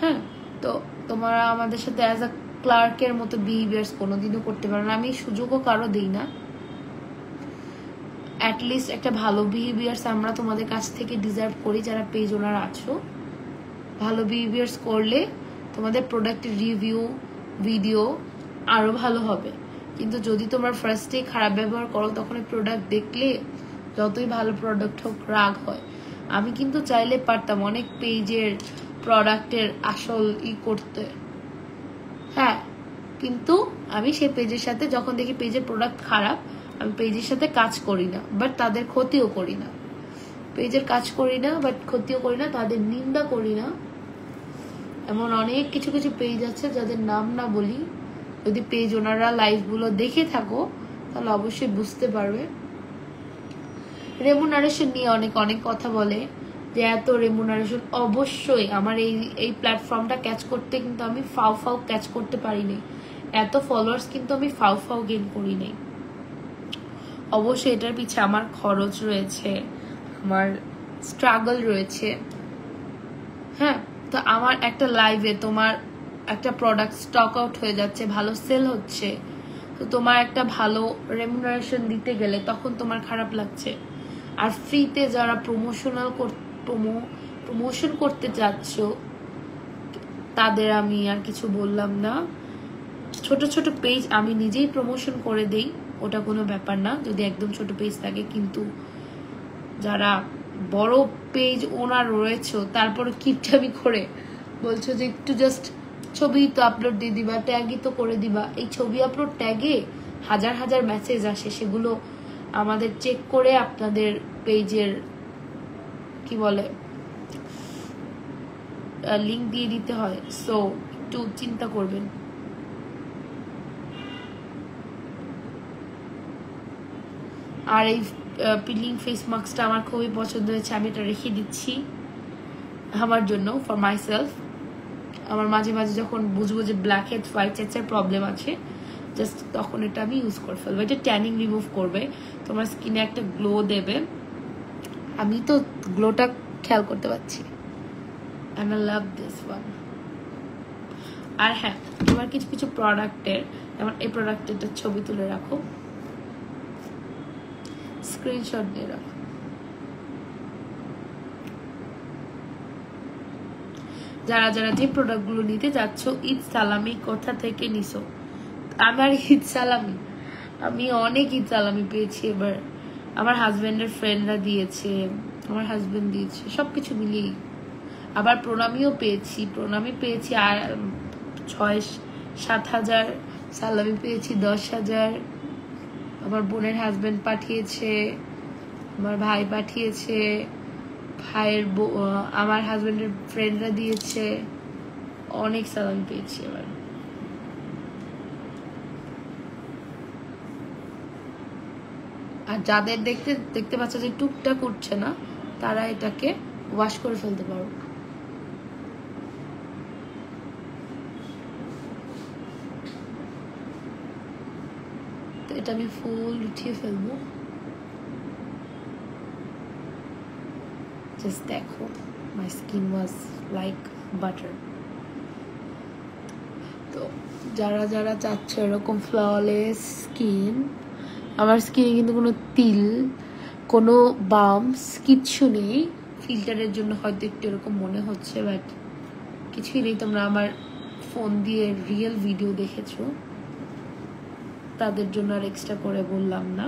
হ্যাঁ। তো তোমরা আমাদের সাথে অ্যাজ আ ক্লার্কের মতো বিহেভিয়ার্স কোনোদিনও করতে পারো না। আমি সুযোগও কারো দিই না। অ্যাটলিস্ট একটা ভালো বিহেভিয়ার্স আমরা তোমাদের কাছ থেকে ডিজার্ভ করি, যারা পেজ ওনার আছো। ভালো বিহেভিয়ার্স করলে তোমাদের প্রোডাক্টের রিভিউ ভিডিও আরো ভালো হবে। কিন্তু যদি তোমরা ফার্স্টেই খারাপ ব্যবহার করো, তখন এই প্রোডাক্ট দেখলে যতই ভালো প্রোডাক্ট হোক রাগ হয়। আমি কিন্তু চাইলে পারতাম অনেক পেজের প্রোডাক্টের আসল করতে, হ্যাঁ, কিন্তু আমি সেই পেজের সাথে যখন দেখি পেজের প্রোডাক্ট খারাপ, আমি পেজের সাথে কাজ করি না, বাট তাদের ক্ষতিও করি না। পেজের কাজ করি না বাট ক্ষতিও করি না, তাদের নিন্দা করি না। এমন অনেক কিছু কিছু পেজ আছে যাদের নাম না বলি, যদি পেজ ওনারা লাইভগুলো দেখে থাকো তাহলে অবশ্যই বুঝতে পারবে। রেমুনারেশন নিয়ে অনেক অনেক কথা বলে যে এত রেমুনারেশন। অবশ্যই আমার এই প্ল্যাটফর্মটা ক্যাচ করতে কিন্তু আমি ফাও ক্যাচ করতে পারিনি, এত ফলোয়ার্স কিন্তু আমি ফাও গেইন করি নাই। অবশ্যই এটার পিছে আমার খরচ রয়েছে, আমার স্ট্রাগল রয়েছে, হ্যাঁ। তো আমার একটা লাইভে তোমার একটা প্রোডাক্ট স্টক আউট হয়ে যাচ্ছে, ভালো সেল হচ্ছে, তো তোমার একটা ভালো রেমুনারেশন দিতে গেলে তখন তোমার খারাপ লাগছে। আর ফ্রিতে যারা প্রমোশন করতে যাচ্ছ তাদের আমি আর কিছু বললাম না। ছোট ছোট পেজ আমি নিজেই প্রমোশন করে দেই, ওটা কোনো ব্যাপার না যদি একদম ছোট পেজ থাকে। কিন্তু যারা বড় পেজ ওনার রয়েছে, তারপরে কিপটামি করে বলছো যে একটু জাস্ট ছবি তো আপলোড দিয়ে দিবা, ট্যাগই তো করে দিবা। এই ছবি আপলোড ট্যাগে হাজার হাজার মেসেজ আসে, সেগুলো আমাদের চেক করে আপনাদের পেজের কি বলে লিংক দিয়ে দিতে হয়। সো একটু চিন্তা করবেন। আর এই পিলিং ফেস মাস্কটা আমার খুবই পছন্দ হয়েছে, আমি এটা রেখে দিচ্ছি আমার জন্য, ফর মাই সেলফ। আমার মাঝে মাঝে যখন বুঝবো যে ব্ল্যাক হেড হোয়াইট হেডসের প্রবলেম আছে, জাস্ট তখন এটা আমি ইউজ করে ফেলবো। এটা ট্যানিং রিমুভ করবে, তোমার স্কিনে একটা গ্লো দেবে। আমি তো গ্লোটা খেয়াল করতে পারছি। and I love this one. আর হ্যাঁ, তোমার কিছু কিছু প্রোডাক্টের, যেমন এই প্রোডাক্টের ছবি তুলে রাখো, স্ক্রিনশট দিয়ে রাখো। যারা যারা যে প্রোডাক্টগুলো নিতে যাচ্ছ, ঈদ সালামি কোথা থেকে নিছো? আমার ঈদ সালামি, আমি অনেক ঈদ সালামি পেয়েছি এবার। আমার হাজবেন্ডের ফ্রেন্ডরা দিয়েছে, আমার হাজবেন্ড দিয়েছে, সবকিছু মিলিয়ে। আবার প্রণামীও পেয়েছি, আর 6-7 হাজার সালামি পেয়েছি, 10,000 আমার বোনের হাজবেন্ড পাঠিয়েছে, আমার ভাই পাঠিয়েছে, ভাইয়ের আমার হাজবেন্ডের ফ্রেন্ডরা দিয়েছে, অনেক সালামি পেয়েছি এবার। আর যাদের দেখতে পাচ্ছ যে টুকটাক উঠছে না, তারা এটাকে ওয়াশ করে ফেলতে পারো। তো এটা আমি ফুল উঠিয়ে ফেলবো। জাস্ট দেখো, মাই স্কিন ওয়াজ লাইক বাটার। তো যারা যারা চাচ্ছ এরকম ফ্ললেস স্কিন, আমার স্কিনে কিন্তু কোনো তিল, কোনো বাম্পস কিচ্ছু নেই। ফিল্টারের জন্য হয়তো একটু এরকম মনে হচ্ছে, বাট কিছুই নেই। তোমরা আমার ফোন দিয়ে রিয়েল ভিডিও দেখেছো, তাদের জন্য আর এক্সট্রা করে বললাম না।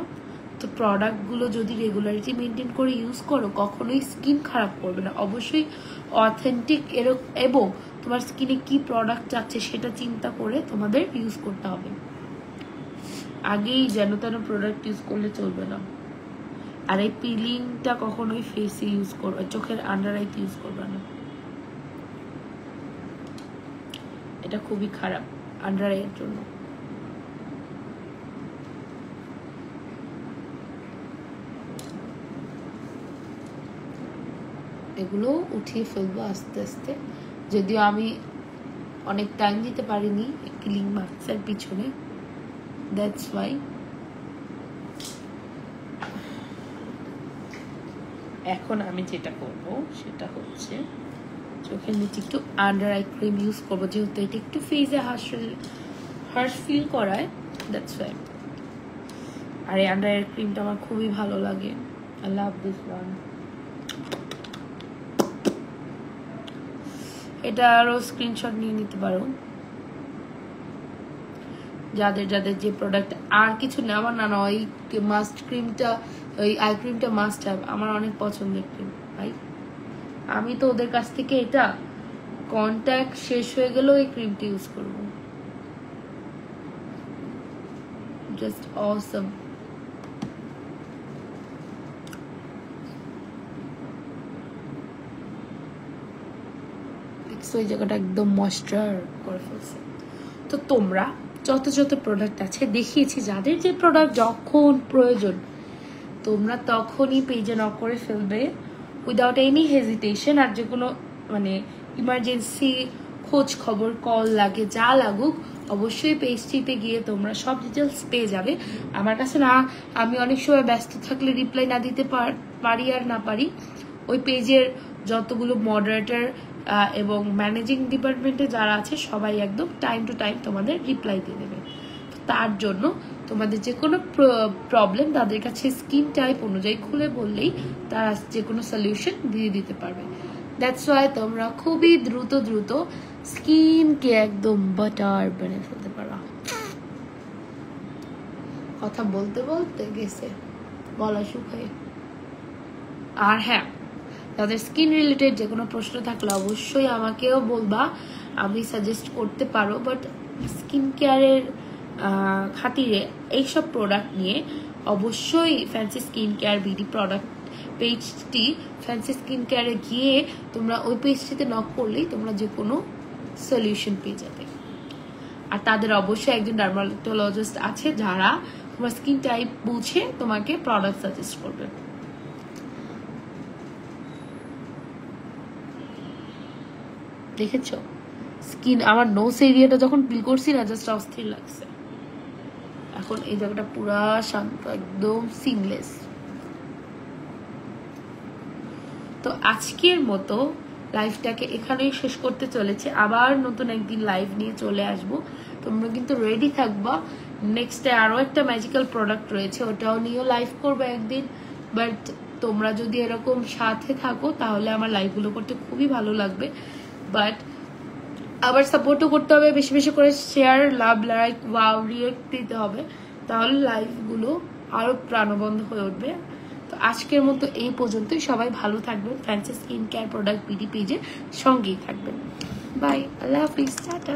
তো প্রোডাক্টগুলো যদি রেগুলারিটি মেনটেন করে ইউজ করো, কখনোই স্কিন খারাপ করবে না। অবশ্যই অথেন্টিক এবং তোমার স্কিনে কি প্রোডাক্ট চাচ্ছে সেটা চিন্তা করে তোমাদের ইউজ করতে হবে। আগেই যেন তেন প্রোডাক্ট ইউজ করলে চলবে না। আর এই পিলিংটা কখনোই ফেসে ইউজ করবে, চোখের আন্ডার আইতে ইউজ করবে না, এটা খুবই খারাপ আন্ডার আইয়ের জন্য। এগুলো উঠিয়ে ফেলবো আস্তে আস্তে, যদিও আমি অনেক টাইম দিতে পারিনি কিলিং মাস্কের পিছনে, দ্যাটস ওয়াই। এখন আমি যেটা করব সেটা হচ্ছে চোখের নিচে একটু আন্ডার আই ক্রিম ইউজ করবো, যেহেতু এটা একটু ফেসে হার্শ ফিল করায়, দ্যাটস ওয়াই। আর এই আন্ডার আই ক্রিমটা আমার খুবই ভালো লাগে, আই লাভ দিস ওয়ান। এটা আরো স্ক্রিনশট নিয়ে নিতে পারো যাদের যাদের যে প্রোডাক্ট। আর কিছু নেওয়া না, ওই মাস্ট ক্রিমটা, ওই আই ক্রিমটা মাস্ট হ্যাভ, আমার অনেক পছন্দের ক্রিম ভাই। আমি তো ওদের কাছ থেকে এটা কন্ট্যাক্ট শেষ হয়ে গেলেও এই ক্রিমটা ইউজ করবো, জাস্ট অসম। ওই জায়গাটা একদম ময়েশ্চার করে ফেলছে। তো তোমরা যত যত প্রোডাক্ট আছে দেখিয়েছি, যাদের যে প্রোডাক্ট যখন প্রয়োজন তোমরা তখনই পেজে নক করে ফেলবে উইদাউট এনি হেজিটেশন। আর যে কোনো মানে ইমার্জেন্সি খোঁজ খবর, কল লাগে, যা লাগুক, অবশ্যই পেজটিতে গিয়ে তোমরা সব ডিটেলস পেয়ে যাবে। আমার কাছে না, আমি অনেক সময় ব্যস্ত থাকলে রিপ্লাই না দিতে পারি আর না পারি, ওই পেজের যতগুলো মডারেটর এবং ম্যানেজিং ডিপার্টমেন্টে যারা আছে সবাই একদম টাইম টু টাইম তোমাদের রিপ্লাই দিয়ে দেবে। তার জন্য তোমাদের যে কোনো প্রবলেম তাদের কাছে স্কিন টাইপ অনুযায়ী খুলে বললেই তারা যে কোনো সলিউশন দিয়ে দিতে পারবে। দ্যাটস ওয়াই তোমরা খুবই দ্রুত স্কিনকে একদম বাটার বানিয়ে ফেলতে পারো। কথা বলতে বলতে গেছে গলা শুকায়। আর হ্যাঁ, তাদের স্কিন রিলেটেড যে কোনো প্রশ্ন থাকলে অবশ্যই আমাকেও বলবা, আমি সাজেস্ট করতে পারো। বাট স্কিন কেয়ারের খাতিরে এইসব প্রোডাক্ট নিয়ে অবশ্যই fancy skin care BD product পেজটি, ফ্যান্সি স্কিন কেয়ারে গিয়ে তোমরা ওই পেজটিতে নক করলেই তোমরা যে কোনো সলিউশন পেয়ে যাবে। আর তাদের অবশ্যই একজন ডার্মাটোলজিস্ট আছে যারা তোমার স্কিন টাইপ বুঝে তোমাকে প্রোডাক্ট সাজেস্ট করবে। দেখেছো স্কিন, আমার নোজ এরিয়াটা যখন ফিল করছি না, জাস্ট অস্থির লাগছে। এখন এই জায়গাটা পুরা শান্ত, একদম সিমলেস। তো আজকের মতো লাইভটাকে এখানেই শেষ করতে চলেছে। আবার নতুন একদিন লাইভ নিয়ে চলে আসব, তোমরা কিন্তু রেডি থাকবা। নেক্সটে আরো একটা ম্যাজিক্যাল প্রোডাক্ট রয়েছে, ওটাও নিয়েও লাইভ করবো একদিন। বাট তোমরা যদি এরকম সাথে থাকো তাহলে আমার লাইভগুলো করতে খুবই ভালো লাগবে। বাট আবার সাপোর্টও করতে হবে, বেশি বেশি করে শেয়ার, লাভ, লাইক, ওয়াও, রিয়েক্ট দিতে হবে, তাহলে লাইভগুলো আরো প্রাণবন্ত হয়ে উঠবে। তো আজকের মতো এই পর্যন্তই। সবাই ভালো থাকবেন, fancy skin care product BD পেজের সঙ্গেই থাকবেন। বাই, আল্লাহ হাফিজ, টাটা।